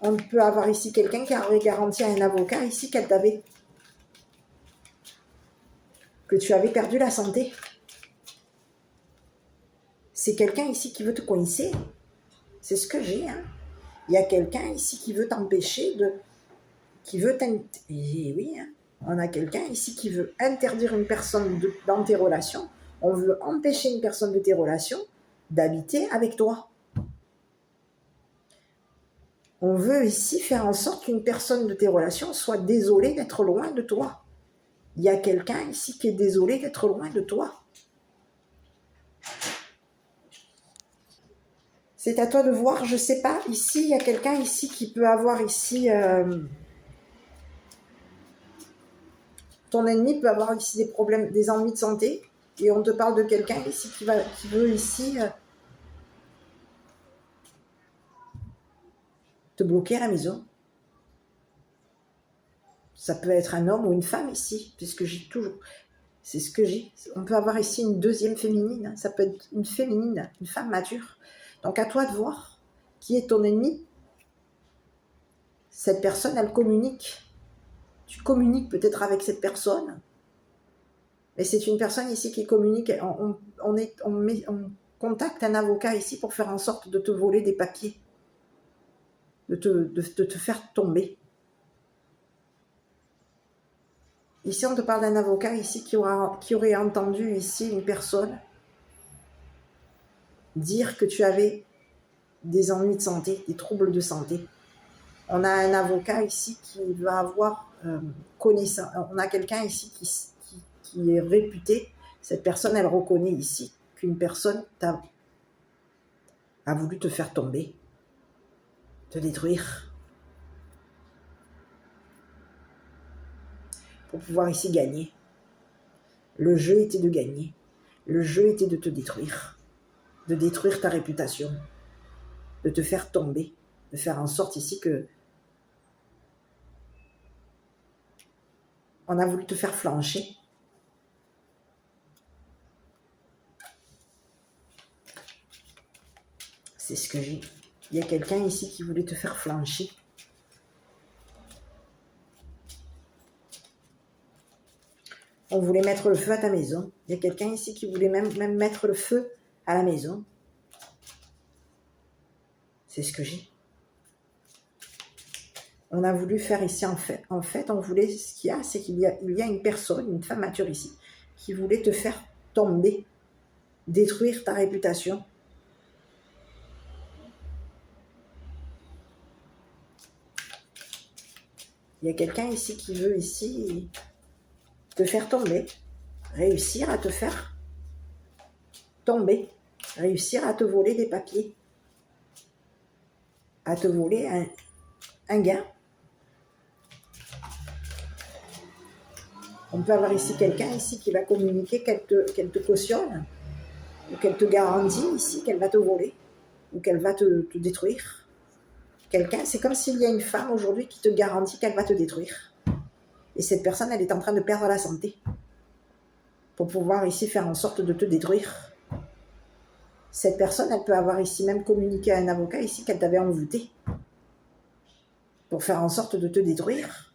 On peut avoir ici quelqu'un qui aurait garanti à un avocat ici que tu avais perdu la santé. C'est quelqu'un ici qui veut te coincer. C'est ce que j'ai. Hein. Il y a quelqu'un ici qui veut t'empêcher qui veut et oui, hein. On a quelqu'un ici qui veut interdire une personne dans tes relations. On veut empêcher une personne de tes relations d'habiter avec toi. On veut ici faire en sorte qu'une personne de tes relations soit désolée d'être loin de toi. Il y a quelqu'un ici qui est désolé d'être loin de toi. C'est à toi de voir, je ne sais pas. Ici, il y a quelqu'un ici qui peut avoir ici... ton ennemi peut avoir ici des problèmes, des ennuis de santé. Et on te parle de quelqu'un ici qui veut ici te bloquer à la maison. Ça peut être un homme ou une femme ici, puisque j'ai toujours... C'est ce que j'ai. On peut avoir ici une deuxième féminine. Hein. Ça peut être une féminine, une femme mature. Donc à toi de voir qui est ton ennemi. Cette personne, elle communique. Tu communiques peut-être avec cette personne. Mais c'est une personne ici qui communique. On contacte un avocat ici pour faire en sorte de te voler des papiers. De te faire tomber. Ici, on te parle d'un avocat ici qui aurait entendu ici une personne dire que tu avais des ennuis de santé, des troubles de santé. On a un avocat ici qui va avoir connaissance. On a quelqu'un ici qui est réputé. Cette personne, elle reconnaît ici qu'une personne a voulu te faire tomber, te détruire, pour pouvoir ici gagner. Le jeu était de gagner. Le jeu était de te détruire, de détruire ta réputation, de te faire tomber, de faire en sorte ici que on a voulu te faire flancher. C'est ce que j'ai. Il y a quelqu'un ici qui voulait te faire flancher. On voulait mettre le feu à ta maison. Il y a quelqu'un ici qui voulait même mettre le feu à la maison. C'est ce que j'ai. On a voulu faire ici, en fait, on voulait, ce qu'il y a, c'est qu'il y a une personne, une femme mature ici, qui voulait te faire tomber, détruire ta réputation. Il y a quelqu'un ici qui veut ici te faire tomber, réussir à te faire tomber, réussir à te voler des papiers, à te voler un gain. On peut avoir ici quelqu'un ici qui va communiquer qu'elle te cautionne, ou qu'elle te garantit ici qu'elle va te voler, ou qu'elle va te détruire, quelqu'un, c'est comme s'il y a une femme aujourd'hui qui te garantit qu'elle va te détruire. Et cette personne, elle est en train de perdre la santé pour pouvoir ici faire en sorte de te détruire. Cette personne, elle peut avoir ici même communiqué à un avocat ici qu'elle t'avait envoûté pour faire en sorte de te détruire.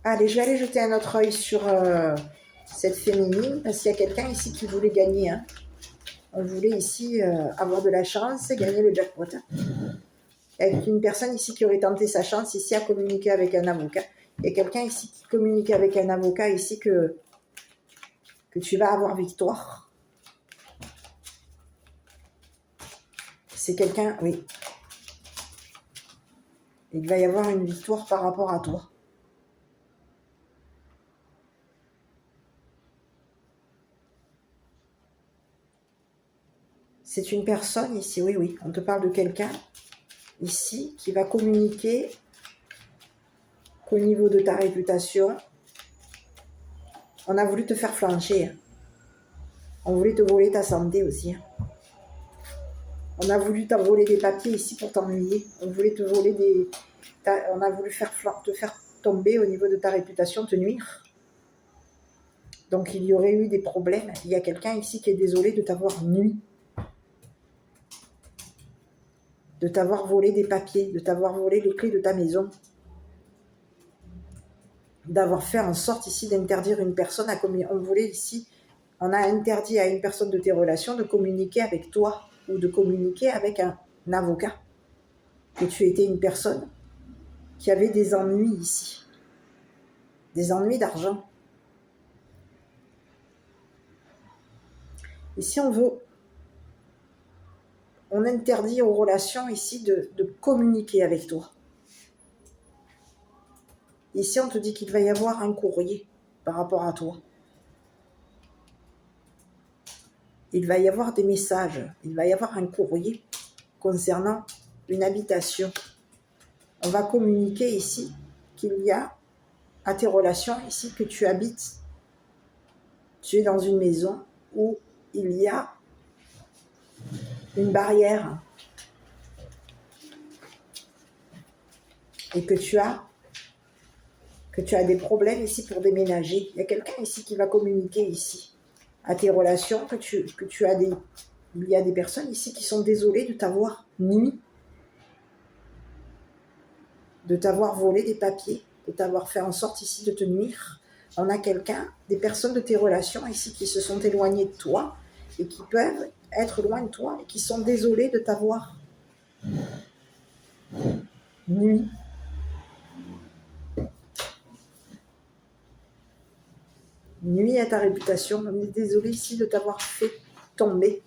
Allez, je vais aller jeter un autre œil sur cette féminine, parce qu'il y a quelqu'un ici qui voulait gagner. Hein. On voulait ici avoir de la chance et gagner le jackpot. Avec une personne ici qui aurait tenté sa chance ici à communiquer avec un avocat. Il y a quelqu'un ici qui communique avec un avocat ici que tu vas avoir victoire. C'est quelqu'un, oui. Il va y avoir une victoire par rapport à toi. C'est une personne ici, oui, oui. On te parle de quelqu'un ici qui va communiquer qu'au niveau de ta réputation, on a voulu te faire flancher. On voulait te voler ta santé aussi. On a voulu te voler des papiers ici pour t'ennuyer. On voulait te voler des... On a voulu te faire tomber au niveau de ta réputation, te nuire. Donc il y aurait eu des problèmes. Il y a quelqu'un ici qui est désolé de t'avoir nui. De t'avoir volé des papiers, de t'avoir volé les clés de ta maison. D'avoir fait en sorte ici d'interdire une personne à communiquer. On voulait ici, on a interdit à une personne de tes relations de communiquer avec toi ou de communiquer avec un avocat. Que tu étais une personne qui avait des ennuis ici. Des ennuis d'argent. Ici, on interdit aux relations ici de communiquer avec toi. Ici, on te dit qu'il va y avoir un courrier par rapport à toi. Il va y avoir des messages. Il va y avoir un courrier concernant une habitation. On va communiquer ici qu'il y a à tes relations ici que tu habites. Tu es dans une maison où il y a une barrière et que tu as des problèmes ici pour déménager. Il y a quelqu'un ici qui va communiquer ici à tes relations il y a des personnes ici qui sont désolées de t'avoir nui, de t'avoir volé des papiers, de t'avoir fait en sorte ici de te nuire. On a des personnes de tes relations ici qui se sont éloignées de toi et qui peuvent être loin de toi et qui sont désolées de t'avoir nui. Nuit à ta réputation. On est désolé ici de t'avoir fait tomber.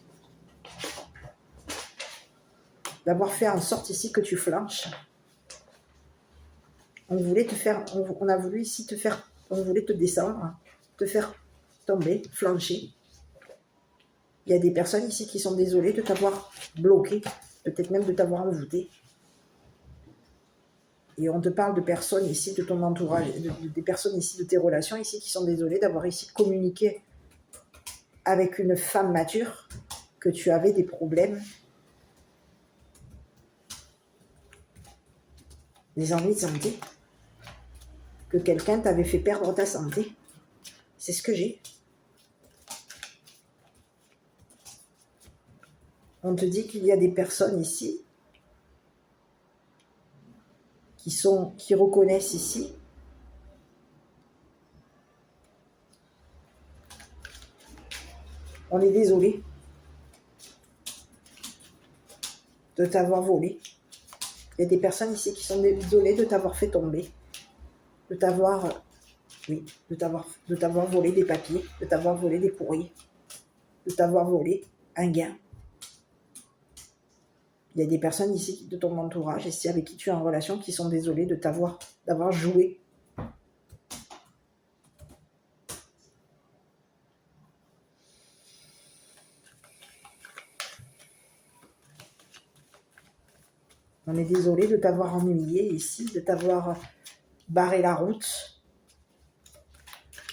D'avoir fait en sorte ici que tu flanches. On voulait te descendre, te faire tomber, flancher. Il y a des personnes ici qui sont désolées de t'avoir bloqué, peut-être même de t'avoir envoûté. Et on te parle de personnes ici de ton entourage, des personnes ici de tes relations ici qui sont désolées d'avoir ici communiqué avec une femme mature, que tu avais des problèmes, des ennuis de santé, que quelqu'un t'avait fait perdre ta santé. C'est ce que j'ai. On te dit qu'il y a des personnes ici qui reconnaissent ici on est désolé de t'avoir volé. Il y a des personnes ici qui sont désolées de t'avoir fait tomber, de t'avoir volé des papiers, de t'avoir volé des courriers, de t'avoir volé un gain. Il y a des personnes ici de ton entourage, ici avec qui tu es en relation, qui sont désolées d'avoir joué. On est désolé de t'avoir ennuyé ici, de t'avoir barré la route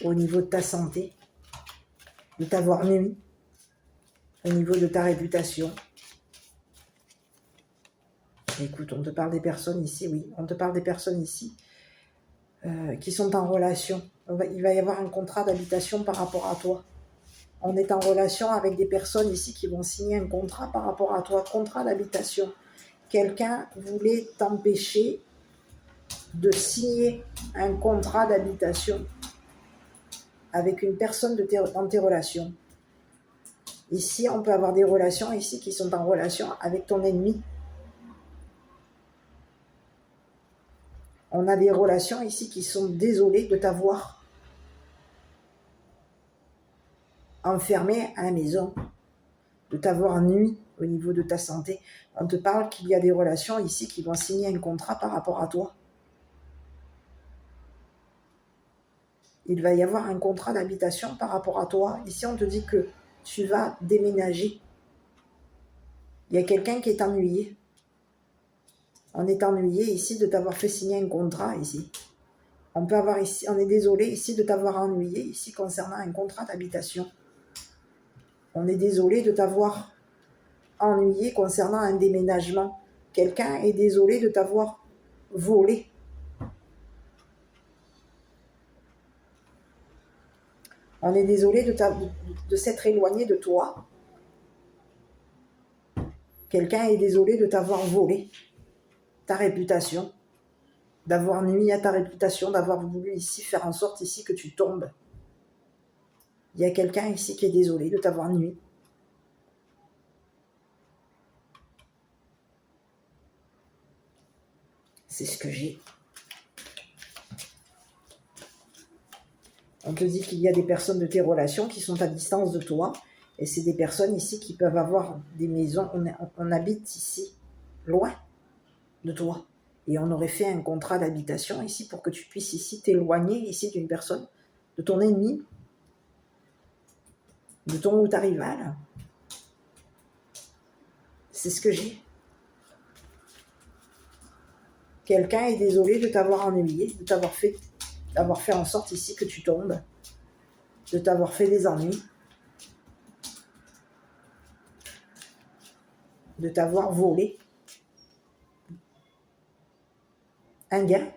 au niveau de ta santé. de t'avoir nui au niveau de ta réputation. Écoute, on te parle des personnes ici, oui, on te parle des personnes ici qui sont en relation. Il va y avoir un contrat d'habitation par rapport à toi. On est en relation avec des personnes ici qui vont signer un contrat par rapport à toi, contrat d'habitation. Quelqu'un voulait t'empêcher de signer un contrat d'habitation avec une personne dans tes relations. Ici, on peut avoir des relations ici qui sont en relation avec ton ennemi. On a des relations ici qui sont désolées de t'avoir enfermé à la maison, de t'avoir nui au niveau de ta santé. On te parle qu'il y a des relations ici qui vont signer un contrat par rapport à toi. Il va y avoir un contrat d'habitation par rapport à toi. Ici, on te dit que tu vas déménager. Il y a quelqu'un qui est ennuyé. On est ennuyé ici de t'avoir fait signer un contrat ici. On est désolé ici de t'avoir ennuyé ici concernant un contrat d'habitation. On est désolé de t'avoir ennuyé concernant un déménagement. Quelqu'un est désolé de t'avoir volé. On est désolé de s'être éloigné de toi. Quelqu'un est désolé de t'avoir volé ta réputation, d'avoir nui à ta réputation, d'avoir voulu ici faire en sorte ici que tu tombes. Il y a quelqu'un ici qui est désolé de t'avoir nui. C'est ce que j'ai. On te dit qu'il y a des personnes de tes relations qui sont à distance de toi. Et c'est des personnes ici qui peuvent avoir des maisons. On habite ici, loin de toi. Et on aurait fait un contrat d'habitation ici pour que tu puisses ici t'éloigner ici d'une personne, de ton ennemi, de ton ou ta rivale. C'est ce que j'ai. Quelqu'un est désolé de t'avoir ennuyé, de t'avoir fait en sorte ici que tu tombes, de t'avoir fait des ennuis, de t'avoir volé un gain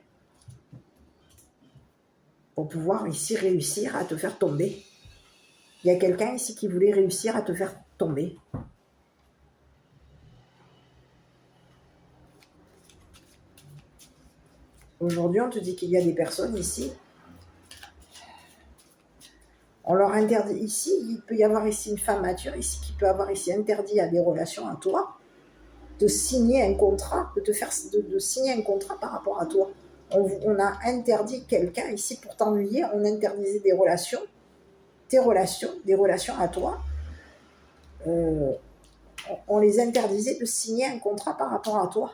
pour pouvoir ici réussir à te faire tomber. Il y a quelqu'un ici qui voulait réussir à te faire tomber. Aujourd'hui, on te dit qu'il y a des personnes ici. On leur interdit ici, il peut y avoir ici une femme mature ici qui peut avoir ici interdit à des relations à toi de signer un contrat, de signer un contrat par rapport à toi. On a interdit quelqu'un ici pour t'ennuyer, on interdisait des relations, tes relations, des relations à toi. On les interdisait de signer un contrat par rapport à toi.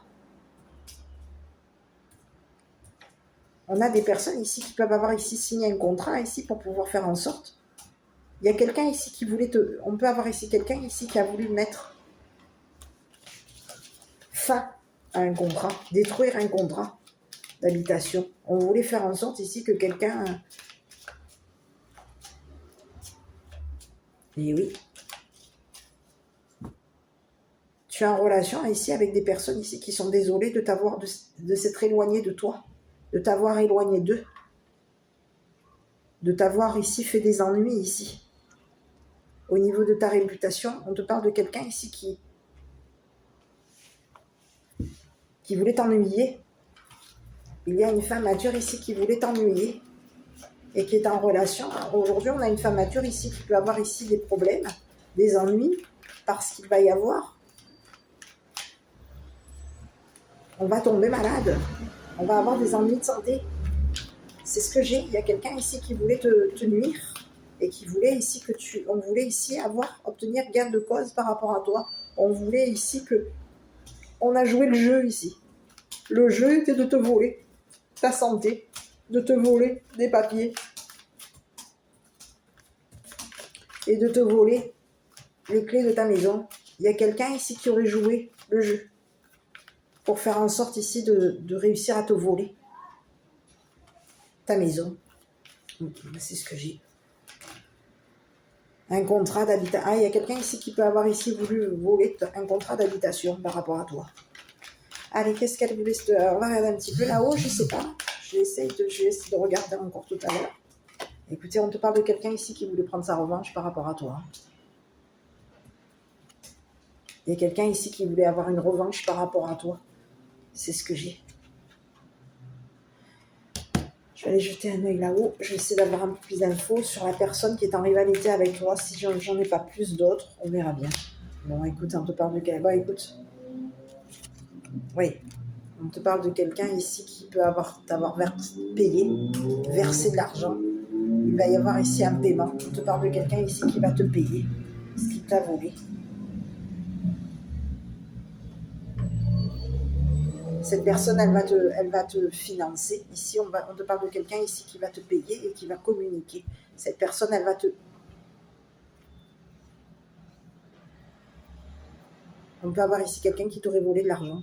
On a des personnes ici qui peuvent avoir ici signé un contrat ici pour pouvoir faire en sorte. Il y a quelqu'un ici qui voulait on peut avoir ici quelqu'un ici qui a voulu mettre fin à un contrat, détruire un contrat d'habitation. On voulait faire en sorte ici que quelqu'un... Et oui. Tu es en relation ici avec des personnes ici qui sont désolées de s'être éloignées de toi, de t'avoir éloigné d'eux, de t'avoir ici fait des ennuis ici. Au niveau de ta réputation, on te parle de quelqu'un ici qui voulait t'ennuyer. Il y a une femme mature ici qui voulait t'ennuyer et qui est en relation. Aujourd'hui, on a une femme mature ici qui peut avoir ici des problèmes, des ennuis, parce qu'il va y avoir. On va tomber malade. On va avoir des ennuis de santé. C'est ce que j'ai. Il y a quelqu'un ici qui voulait te nuire et qui voulait ici on voulait ici obtenir gain de cause par rapport à toi. On voulait ici on a joué le jeu ici. Le jeu était de te voler ta santé, de te voler des papiers et de te voler les clés de ta maison. Il y a quelqu'un ici qui aurait joué le jeu pour faire en sorte ici de réussir à te voler ta maison. C'est ce que j'ai. Un contrat d'habitation. Ah, il y a quelqu'un ici qui peut avoir ici voulu voler un contrat d'habitation par rapport à toi. Allez, qu'est-ce qu'elle voulait on va regarder un petit peu là-haut, je sais pas. Je vais essayer de regarder encore tout à l'heure. Écoutez, on te parle de quelqu'un ici qui voulait prendre sa revanche par rapport à toi. Il y a quelqu'un ici qui voulait avoir une revanche par rapport à toi. C'est ce que j'ai. Je vais aller jeter un œil là-haut. Je vais essayer d'avoir un peu plus d'infos sur la personne qui est en rivalité avec toi. Si j'en ai pas plus d'autres, on verra bien. Bon, écoute, on te parle de quelqu'un. Bon, écoute. Oui. On te parle de quelqu'un ici qui peut t'avoir payé, versé de l'argent. Il va y avoir ici un paiement. On te parle de quelqu'un ici qui va te payer ce qu'il t'a volé. Cette personne, elle va te financer. Ici, on te parle de quelqu'un ici qui va te payer et qui va communiquer. Cette personne, elle va te... On peut avoir ici quelqu'un qui t'aurait volé de l'argent.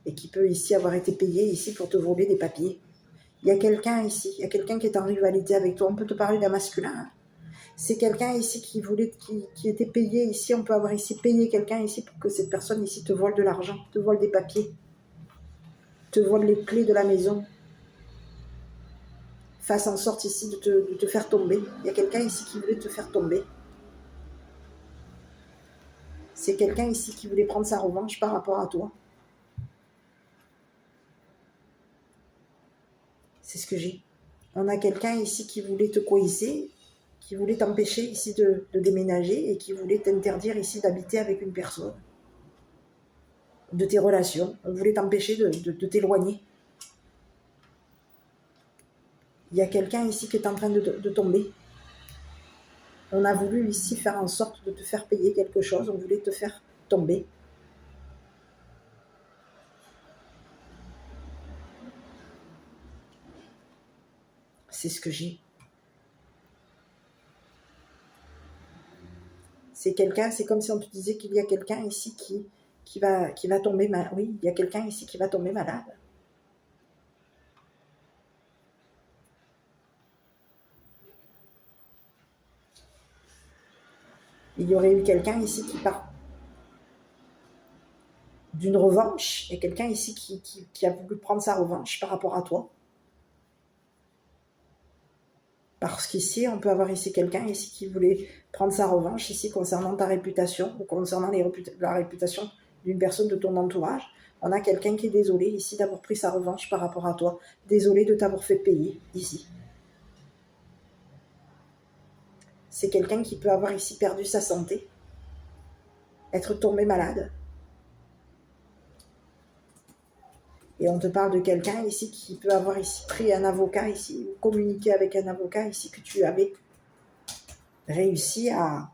Et qui peut ici avoir été payé ici pour te voler des papiers. Il y a quelqu'un ici, il y a quelqu'un qui est en rivalité avec toi. On peut te parler d'un masculin. C'est quelqu'un ici qui était payé ici. On peut avoir ici payé quelqu'un ici pour que cette personne ici te vole de l'argent, te vole des papiers, te vole les clés de la maison. Fasse en sorte ici de te faire tomber. Il y a quelqu'un ici qui voulait te faire tomber. C'est quelqu'un ici qui voulait prendre sa revanche par rapport à toi. C'est ce que j'ai. On a quelqu'un ici qui voulait te coincer, qui voulait t'empêcher ici de déménager et qui voulait t'interdire ici d'habiter avec une personne. De tes relations. On voulait t'empêcher de t'éloigner. Il y a quelqu'un ici qui est en train de tomber. On a voulu ici faire en sorte de te faire payer quelque chose. On voulait te faire tomber. C'est ce que j'ai. C'est quelqu'un, c'est comme si on te disait qu'il y a quelqu'un ici qui va tomber malade. Oui, il y a quelqu'un ici qui va tomber malade. Il y aurait eu quelqu'un ici qui part d'une revanche et quelqu'un ici qui a voulu prendre sa revanche par rapport à toi. Parce qu'ici, on peut avoir ici quelqu'un ici qui voulait prendre sa revanche ici concernant ta réputation ou concernant la réputation d'une personne de ton entourage. On a quelqu'un qui est désolé ici d'avoir pris sa revanche par rapport à toi. Désolé de t'avoir fait payer ici. C'est quelqu'un qui peut avoir ici perdu sa santé, être tombé malade. Et on te parle de quelqu'un ici qui peut avoir ici pris un avocat ici, ou communiqué avec un avocat ici que tu avais réussi à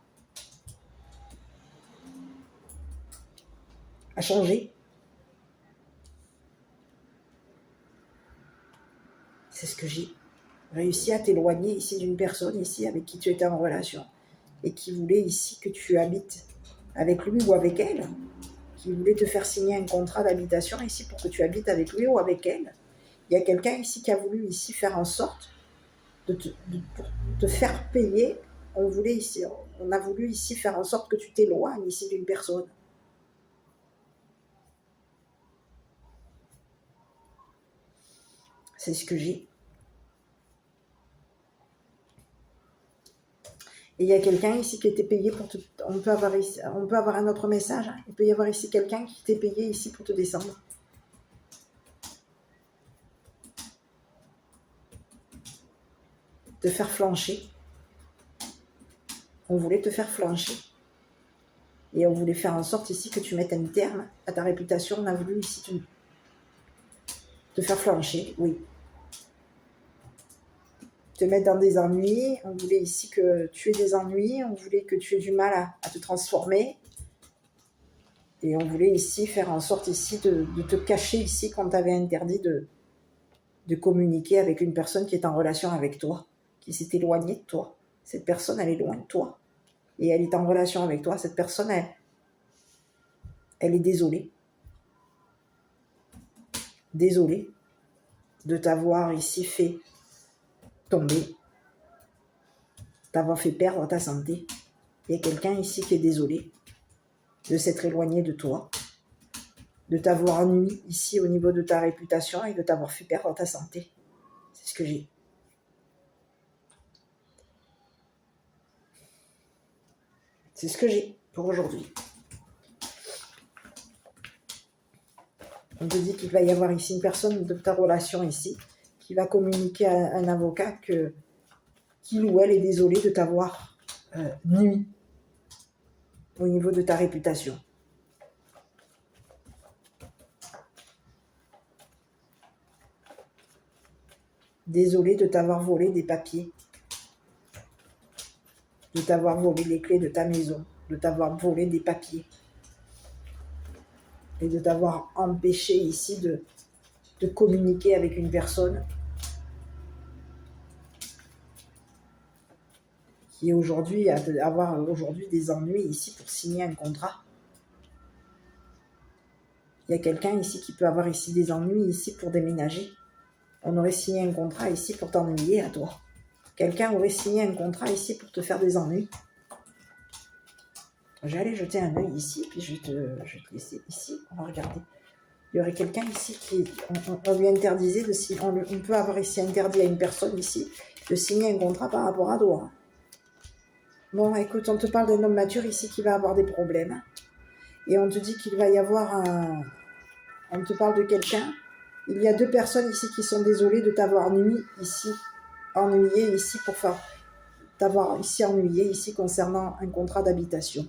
changer. C'est ce que j'ai réussi à t'éloigner ici d'une personne ici avec qui tu étais en relation et qui voulait ici que tu habites avec lui ou avec elle, qui voulait te faire signer un contrat d'habitation ici pour que tu habites avec lui ou avec elle. Il y a quelqu'un ici qui a voulu ici faire en sorte de te faire payer. On a voulu ici faire en sorte que tu t'éloignes ici d'une personne. C'est ce que j'ai. Et il y a quelqu'un ici qui était payé pour te... On peut avoir un autre message. Hein. Il peut y avoir ici quelqu'un qui t'est payé ici pour te descendre. Te faire flancher. On voulait te faire flancher. Et on voulait faire en sorte ici que tu mettes un terme à ta réputation. On a voulu ici te faire flancher, oui. Te mettre dans des ennuis. On voulait ici que tu aies des ennuis. On voulait que tu aies du mal à te transformer. Et on voulait ici faire en sorte ici de te cacher ici quand tu avais interdit de communiquer avec une personne qui est en relation avec toi, qui s'est éloignée de toi. Cette personne, elle est loin de toi. Et elle est en relation avec toi. Cette personne, elle est désolée. Désolée. de t'avoir ici fait tomber, t'avoir fait perdre ta santé. Il y a quelqu'un ici qui est désolé de s'être éloigné de toi, de t'avoir ennuyé ici au niveau de ta réputation et de t'avoir fait perdre ta santé. C'est ce que j'ai. C'est ce que j'ai pour aujourd'hui. On te dit qu'il va y avoir ici une personne de ta relation ici qui va communiquer à un avocat qu'il ou elle est désolé de t'avoir nui au niveau de ta réputation. Désolé de t'avoir volé des papiers, de t'avoir volé les clés de ta maison, de t'avoir volé des papiers et de t'avoir empêché ici de communiquer avec une personne qui est aujourd'hui avoir aujourd'hui des ennuis ici pour signer un contrat. Il y a quelqu'un ici qui peut avoir ici des ennuis ici pour déménager. On aurait signé un contrat ici pour t'ennuyer à toi. Quelqu'un aurait signé un contrat ici pour te faire des ennuis. J'allais jeter un œil ici, puis je vais te laisser ici. On va regarder. Il y aurait quelqu'un ici qui... On lui interdisait de signer... On peut avoir ici interdit à une personne ici de signer un contrat par rapport à toi. Bon, écoute, on te parle d'un homme mature ici qui va avoir des problèmes. Et on te dit qu'il va y avoir un... On te parle de quelqu'un. Il y a 2 personnes ici qui sont désolées de t'avoir ennuyé ici pour faire... T'avoir ici ennuyé ici concernant un contrat d'habitation.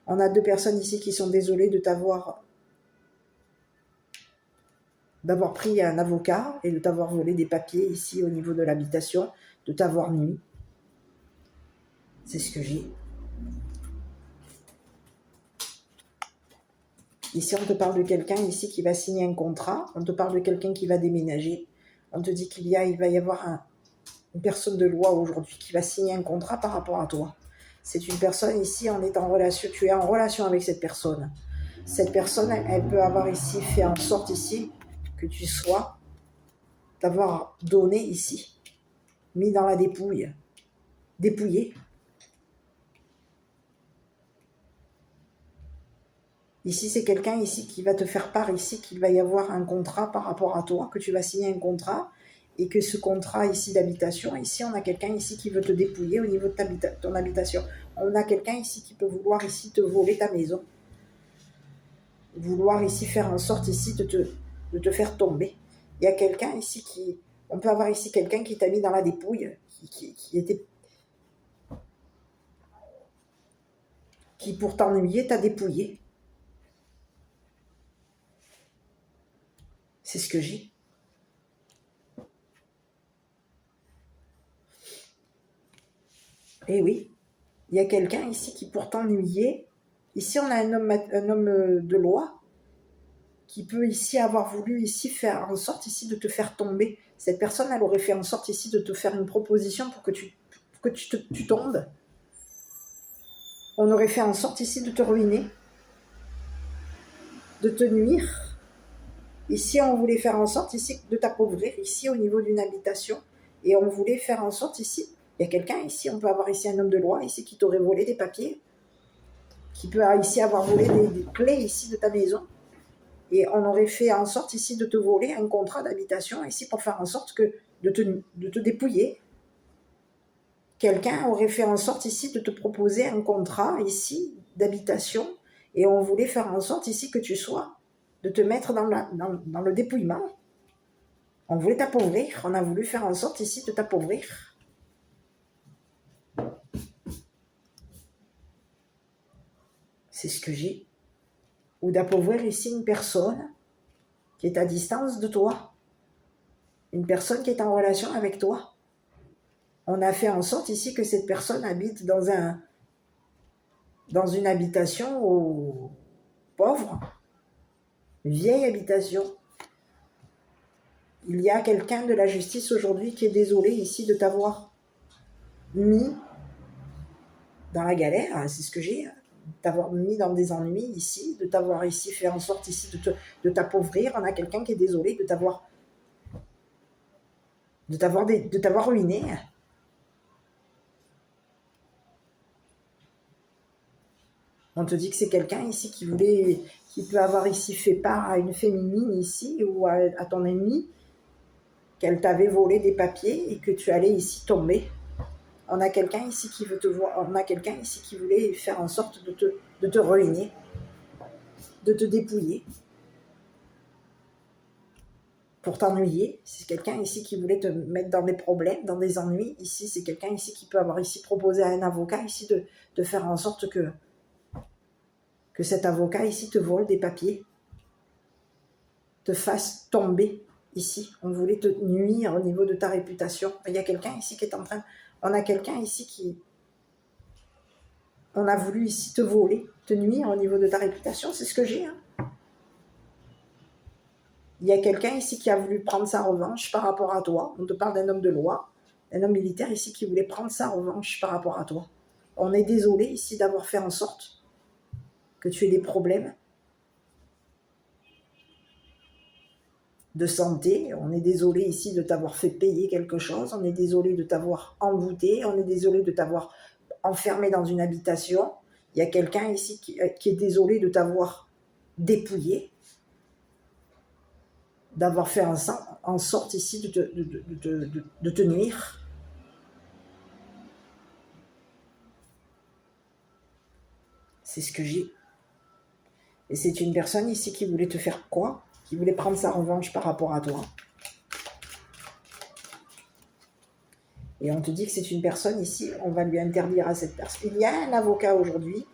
On a 2 personnes ici qui sont désolées de d'avoir pris un avocat et de t'avoir volé des papiers ici au niveau de l'habitation, de t'avoir nui. C'est ce que j'ai. Ici, on te parle de quelqu'un ici qui va signer un contrat. On te parle de quelqu'un qui va déménager. On te dit il va y avoir une personne de loi aujourd'hui qui va signer un contrat par rapport à toi. C'est une personne ici, on est en relation, tu es en relation avec cette personne. Cette personne, elle peut avoir ici fait en sorte ici que tu sois, t'avoir donné ici, mis dans la dépouille, dépouillé. Ici, c'est quelqu'un ici qui va te faire part ici qu'il va y avoir un contrat par rapport à toi, que tu vas signer un contrat et que ce contrat ici d'habitation, ici, on a quelqu'un ici qui veut te dépouiller au niveau de ton habitation. On a quelqu'un ici qui peut vouloir ici te voler ta maison. Vouloir ici faire en sorte ici de te faire tomber. Il y a quelqu'un ici on peut avoir ici quelqu'un qui t'a mis dans la dépouille, qui pour t'ennuyer t'a dépouillé. C'est ce que j'ai. Eh oui, il y a quelqu'un ici qui pour t'ennuyer. Ici, on a un homme de loi qui peut ici avoir voulu ici faire en sorte ici de te faire tomber. Cette personne, elle aurait fait en sorte ici de te faire une proposition pour que tu tombes. On aurait fait en sorte ici de te ruiner, de te nuire. Ici, on voulait faire en sorte ici de t'appauvrir, ici au niveau d'une habitation. Et on voulait faire en sorte ici, il y a quelqu'un ici, on peut avoir ici un homme de loi ici qui t'aurait volé des papiers, qui peut ici avoir volé des clés ici de ta maison. Et on aurait fait en sorte ici de te voler un contrat d'habitation ici pour faire en sorte de te dépouiller. Quelqu'un aurait fait en sorte ici de te proposer un contrat ici d'habitation et on voulait faire en sorte ici que tu sois, de te mettre dans le dépouillement. On voulait t'appauvrir, on a voulu faire en sorte ici de t'appauvrir. C'est ce que j'ai. Ou d'appauvrir ici une personne qui est à distance de toi. Une personne qui est en relation avec toi. On a fait en sorte ici que cette personne habite dans une habitation pauvre, une vieille habitation. Il y a quelqu'un de la justice aujourd'hui qui est désolé ici de t'avoir mis dans la galère, c'est ce que j'ai, t'avoir mis dans des ennuis ici, de t'avoir ici fait en sorte ici de t'appauvrir. On a quelqu'un qui est désolé de t'avoir de t'avoir ruiné. On te dit que c'est quelqu'un ici qui peut avoir ici fait part à une féminine ici ou à ton ennemi, qu'elle t'avait volé des papiers et que tu allais ici tomber. On a quelqu'un ici qui veut te voir, on a quelqu'un ici qui voulait faire en sorte de te ruiner, de te dépouiller, pour t'ennuyer. C'est quelqu'un ici qui voulait te mettre dans des problèmes, dans des ennuis. Ici, c'est quelqu'un ici qui peut avoir ici proposé à un avocat ici de faire en sorte que cet avocat ici te vole des papiers, te fasse tomber ici. On voulait te nuire au niveau de ta réputation. Il y a quelqu'un ici qui est en train... On a quelqu'un ici qui... On a voulu ici te voler, te nuire au niveau de ta réputation. C'est ce que j'ai. Hein. Il y a quelqu'un ici qui a voulu prendre sa revanche par rapport à toi. On te parle d'un homme de loi, un homme militaire ici qui voulait prendre sa revanche par rapport à toi. On est désolé ici d'avoir fait en sorte que tu aies des problèmes de santé. On est désolé ici de t'avoir fait payer quelque chose. On est désolé de t'avoir envoûté. On est désolé de t'avoir enfermé dans une habitation. Il y a quelqu'un ici qui est désolé de t'avoir dépouillé, d'avoir fait en sorte ici de te nuire. C'est ce que j'ai. Et c'est une personne ici qui voulait te faire quoi? Qui voulait prendre sa revanche par rapport à toi. Et on te dit que c'est une personne ici, on va lui interdire à cette personne. Il y a un avocat aujourd'hui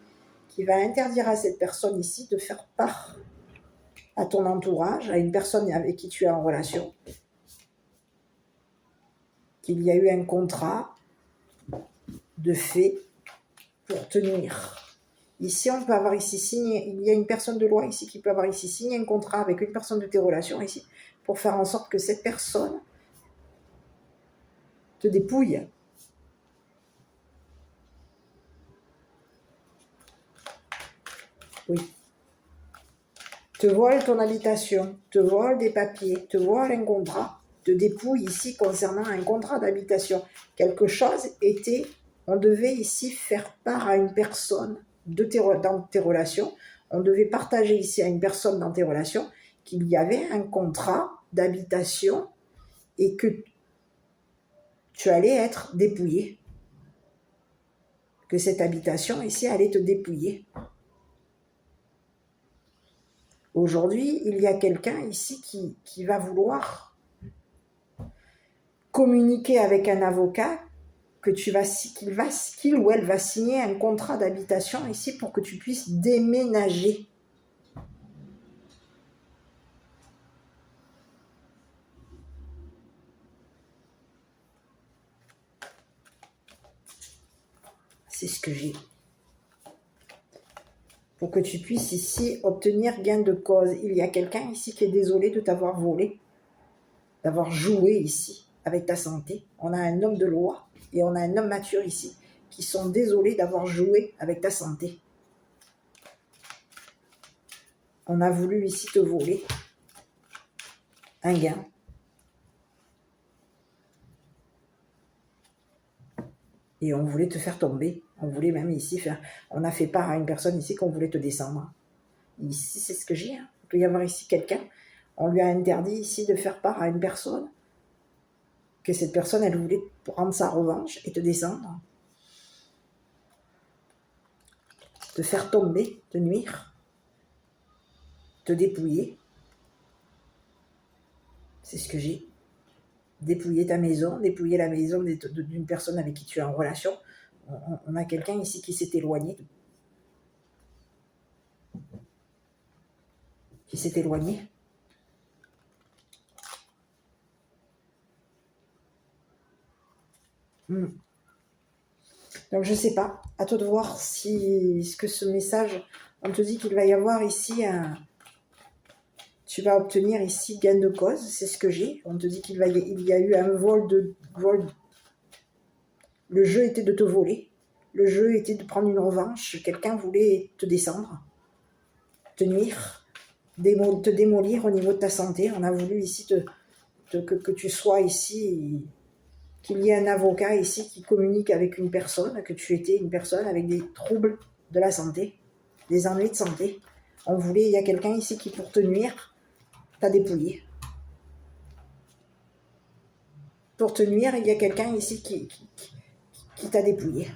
qui va interdire à cette personne ici de faire part à ton entourage, à une personne avec qui tu es en relation, qu'il y a eu un contrat de fait pour te nuire. Ici, on peut avoir ici signé, il y a une personne de loi ici qui peut avoir ici signé un contrat avec une personne de tes relations ici pour faire en sorte que cette personne te dépouille. Oui. Te vole ton habitation, te vole des papiers, te vole un contrat, te dépouille ici concernant un contrat d'habitation. Quelque chose était, on devait ici faire part à une personne dans tes relations, on devait partager ici à une personne dans tes relations qu'il y avait un contrat d'habitation et que tu allais être dépouillé. Que cette habitation ici allait te dépouiller. Aujourd'hui, il y a quelqu'un ici qui va vouloir communiquer avec un avocat qu'il ou elle va signer un contrat d'habitation ici pour que tu puisses déménager. C'est ce que j'ai. Pour que tu puisses ici obtenir gain de cause. Il y a quelqu'un ici qui est désolé de t'avoir volé, d'avoir joué ici avec ta santé. On a un homme de loi et on a un homme mature ici qui sont désolés d'avoir joué avec ta santé. On a voulu ici te voler un gain. Et on voulait te faire tomber. On voulait même ici faire... On a fait part à une personne ici qu'on voulait te descendre. Ici, c'est ce que j'ai. Hein. Il peut y avoir ici quelqu'un. On lui a interdit ici de faire part à une personne. Que cette personne, elle voulait prendre sa revanche et te descendre. Te faire tomber, te nuire. Te dépouiller. C'est ce que j'ai. Dépouiller ta maison, dépouiller la maison d'une personne avec qui tu es en relation. On a quelqu'un ici qui s'est éloigné. Qui s'est éloigné. Donc je ne sais pas. À toi de voir si ce que ce message, on te dit qu'il va y avoir ici tu vas obtenir ici gain de cause, c'est ce que j'ai. On te dit qu'il y a eu un vol. Le jeu était de te voler. Le jeu était de prendre une revanche. Quelqu'un voulait te descendre, te nuire, te démolir au niveau de ta santé. On a voulu ici que tu sois ici, qu'il y ait un avocat ici qui communique avec une personne, que tu étais une personne avec des troubles de la santé, des ennuis de santé. Il y a quelqu'un ici qui, pour te nuire, t'a dépouillé. Pour te nuire, il y a quelqu'un ici qui t'a dépouillé,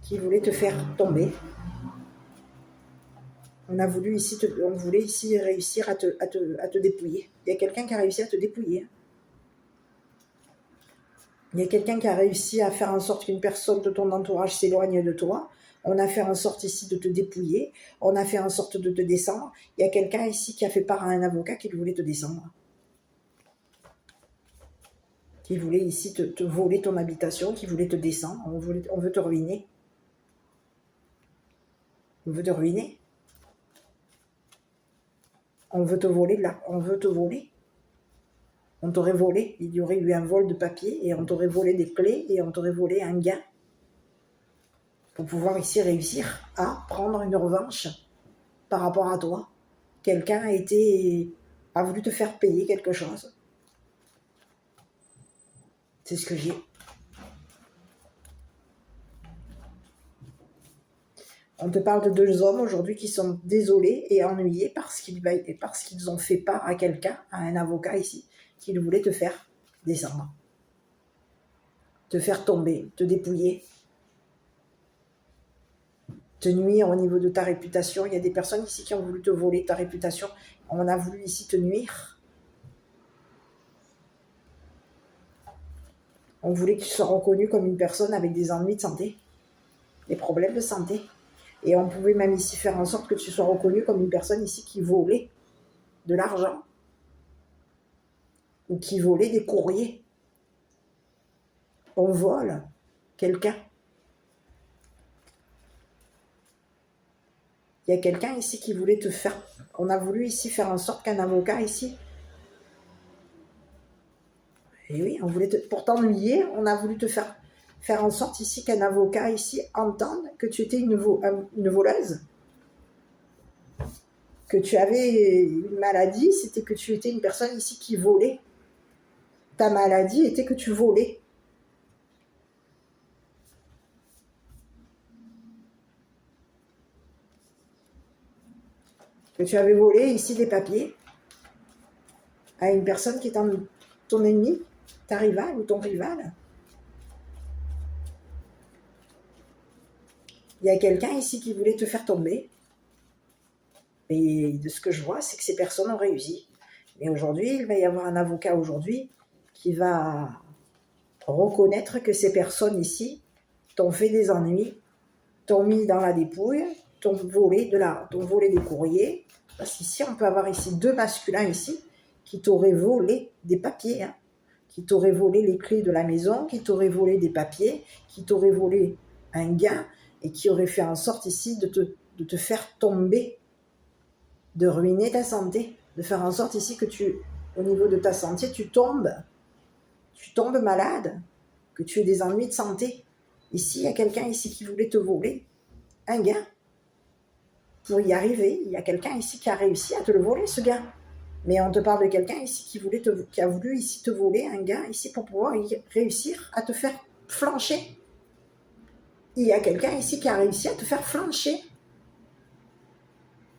qui voulait te faire tomber. On voulait ici réussir à te dépouiller. Il y a quelqu'un qui a réussi à te dépouiller. Il y a quelqu'un qui a réussi à faire en sorte qu'une personne de ton entourage s'éloigne de toi. On a fait en sorte ici de te dépouiller. On a fait en sorte de te descendre. Il y a quelqu'un ici qui a fait part à un avocat qui voulait te descendre. Qui voulait ici te voler ton habitation, qui voulait te descendre. On veut te ruiner. On veut te ruiner. On veut te voler on veut te voler. On t'aurait volé, il y aurait eu un vol de papier et on t'aurait volé des clés et on t'aurait volé un gain pour pouvoir ici réussir à prendre une revanche par rapport à toi. Quelqu'un a voulu te faire payer quelque chose. C'est ce que j'ai. On te parle de 2 hommes aujourd'hui qui sont désolés et ennuyés parce qu'ils ont fait part à quelqu'un, à un avocat ici, qui voulait te faire descendre, te faire tomber, te dépouiller, te nuire au niveau de ta réputation. Il y a des personnes ici qui ont voulu te voler ta réputation. On a voulu ici te nuire. On voulait que tu sois reconnu comme une personne avec des ennuis de santé, des problèmes de santé. Et on pouvait même ici faire en sorte que tu sois reconnu comme une personne ici qui volait de l'argent ou qui volait des courriers. On vole quelqu'un. Il y a quelqu'un ici qui voulait te faire... On a voulu ici faire en sorte qu'un avocat ici... Et oui, pour t'ennuyer, on a voulu te faire en sorte ici qu'un avocat ici entende que tu étais une voleuse. Que tu avais une maladie, c'était que tu étais une personne ici qui volait. Ta maladie était que tu volais. Que tu avais volé ici des papiers à une personne qui est ton ennemi, ta rivale ou ton rival. Il y a quelqu'un ici qui voulait te faire tomber. Et de ce que je vois, c'est que ces personnes ont réussi. Mais aujourd'hui, il va y avoir un avocat aujourd'hui qui va reconnaître que ces personnes ici t'ont fait des ennuis, t'ont mis dans la dépouille, t'ont volé des courriers. Parce qu'ici, on peut avoir ici 2 masculins ici qui t'auraient volé des papiers, hein, qui t'auraient volé les clés de la maison, qui t'auraient volé des papiers, qui t'auraient volé un gain et qui auraient fait en sorte ici de te faire tomber, de ruiner ta santé, de faire en sorte ici que au niveau de ta santé, tu tombes malade, que tu aies des ennuis de santé. Ici, il y a quelqu'un ici qui voulait te voler un gain. Pour y arriver, il y a quelqu'un ici qui a réussi à te le voler, ce gain. Mais on te parle de quelqu'un ici qui a voulu ici te voler un gain ici pour pouvoir réussir à te faire flancher. Il y a quelqu'un ici qui a réussi à te faire flancher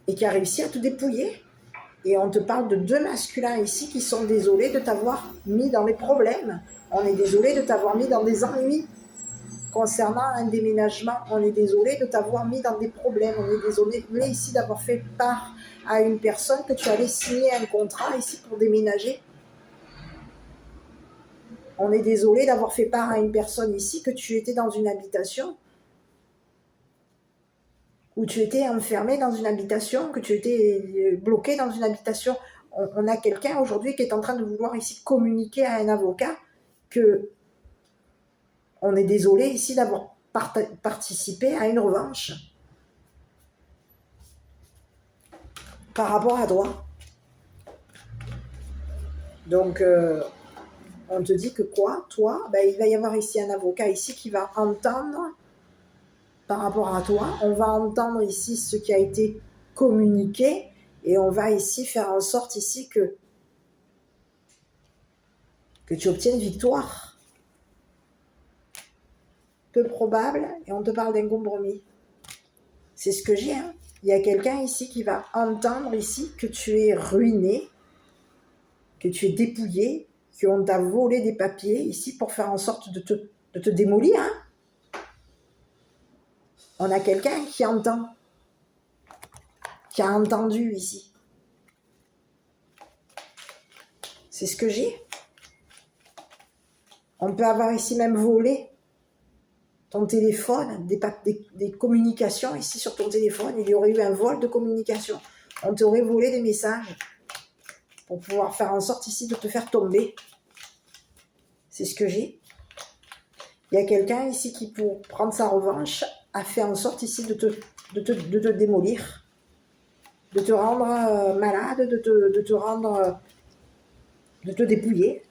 et qui a réussi à te dépouiller. Et on te parle de 2 masculins ici qui sont désolés de t'avoir mis dans les problèmes. On est désolé de t'avoir mis dans des ennuis. Concernant un déménagement, on est désolé de t'avoir mis dans des problèmes. On est désolé ici d'avoir fait part à une personne que tu allais signer un contrat ici pour déménager. On est désolé d'avoir fait part à une personne ici que tu étais dans une habitation, où tu étais enfermé dans une habitation, que tu étais bloqué dans une habitation. On a quelqu'un aujourd'hui qui est en train de vouloir ici communiquer à un avocat que on est désolé ici d'avoir participé à une revanche par rapport à toi. Donc, on te dit que quoi, toi, il va y avoir ici un avocat ici qui va entendre par rapport à toi. On va entendre ici ce qui a été communiqué et on va ici faire en sorte ici que que tu obtiennes victoire. Peu probable, et on te parle d'un compromis. C'est ce que j'ai. Hein. Il y a quelqu'un ici qui va entendre ici que tu es ruiné, que tu es dépouillé, qu'on t'a volé des papiers ici pour faire en sorte de te démolir. Hein. On a quelqu'un qui entend, qui a entendu ici. C'est ce que j'ai. On peut avoir ici même volé ton téléphone, des communications ici sur ton téléphone. Il y aurait eu un vol de communication. On t'aurait volé des messages pour pouvoir faire en sorte ici de te faire tomber. C'est ce que j'ai. Il y a quelqu'un ici qui, pour prendre sa revanche, a fait en sorte ici de te démolir, de te rendre malade, de te rendre, de te dépouiller.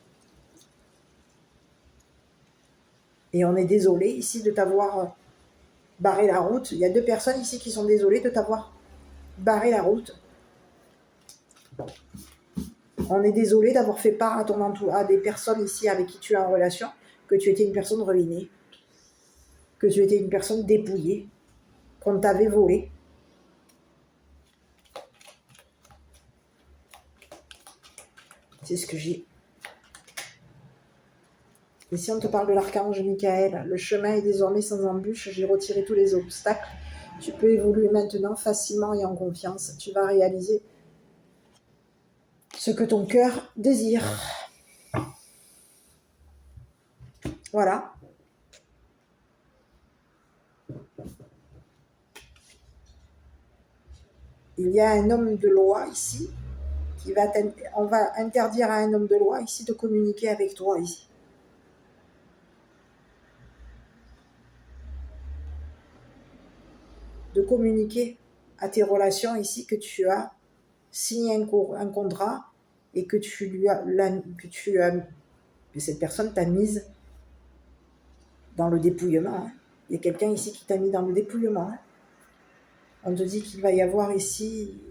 Et on est désolé ici de t'avoir barré la route. Il y a 2 personnes ici qui sont désolées de t'avoir barré la route. On est désolé d'avoir fait part à des personnes ici avec qui tu es en relation, que tu étais une personne ruinée, que tu étais une personne dépouillée, qu'on t'avait volé. C'est ce que j'ai. Ici, on te parle de l'archange Michael. Le chemin est désormais sans embûche. J'ai retiré tous les obstacles. Tu peux évoluer maintenant facilement et en confiance. Tu vas réaliser ce que ton cœur désire. Voilà. Il y a un homme de loi ici qui va on va interdire à un homme de loi ici de communiquer avec toi ici. De communiquer à tes relations ici que tu as signé un contrat et que cette personne t'a mise dans le dépouillement. Hein. Il y a quelqu'un ici qui t'a mis dans le dépouillement. Hein. On te dit qu'il va y avoir ici,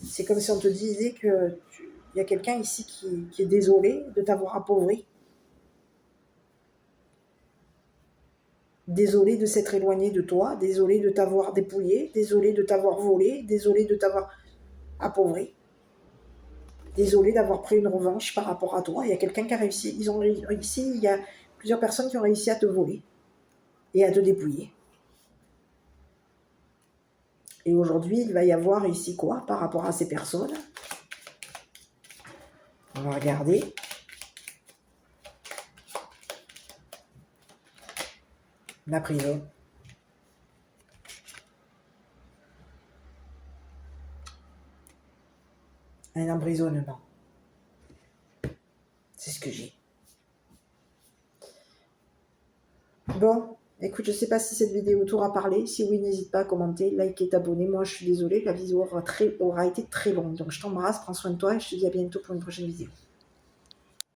c'est comme si on te disait que il y a quelqu'un ici qui est désolé de t'avoir appauvri. Désolé de s'être éloigné de toi, désolé de t'avoir dépouillé, désolé de t'avoir volé, désolé de t'avoir appauvri. Désolé d'avoir pris une revanche par rapport à toi. Il y a quelqu'un qui a réussi, il y a plusieurs personnes qui ont réussi à te voler et à te dépouiller. Et aujourd'hui, il va y avoir ici quoi par rapport à ces personnes? On va regarder. La prison. Un emprisonnement. C'est ce que j'ai. Bon, écoute, je ne sais pas si cette vidéo t'aura parlé. Si oui, n'hésite pas à commenter, liker, t'abonner. Moi, je suis désolée, la vidéo aura été très longue. Donc, je t'embrasse, prends soin de toi et je te dis à bientôt pour une prochaine vidéo.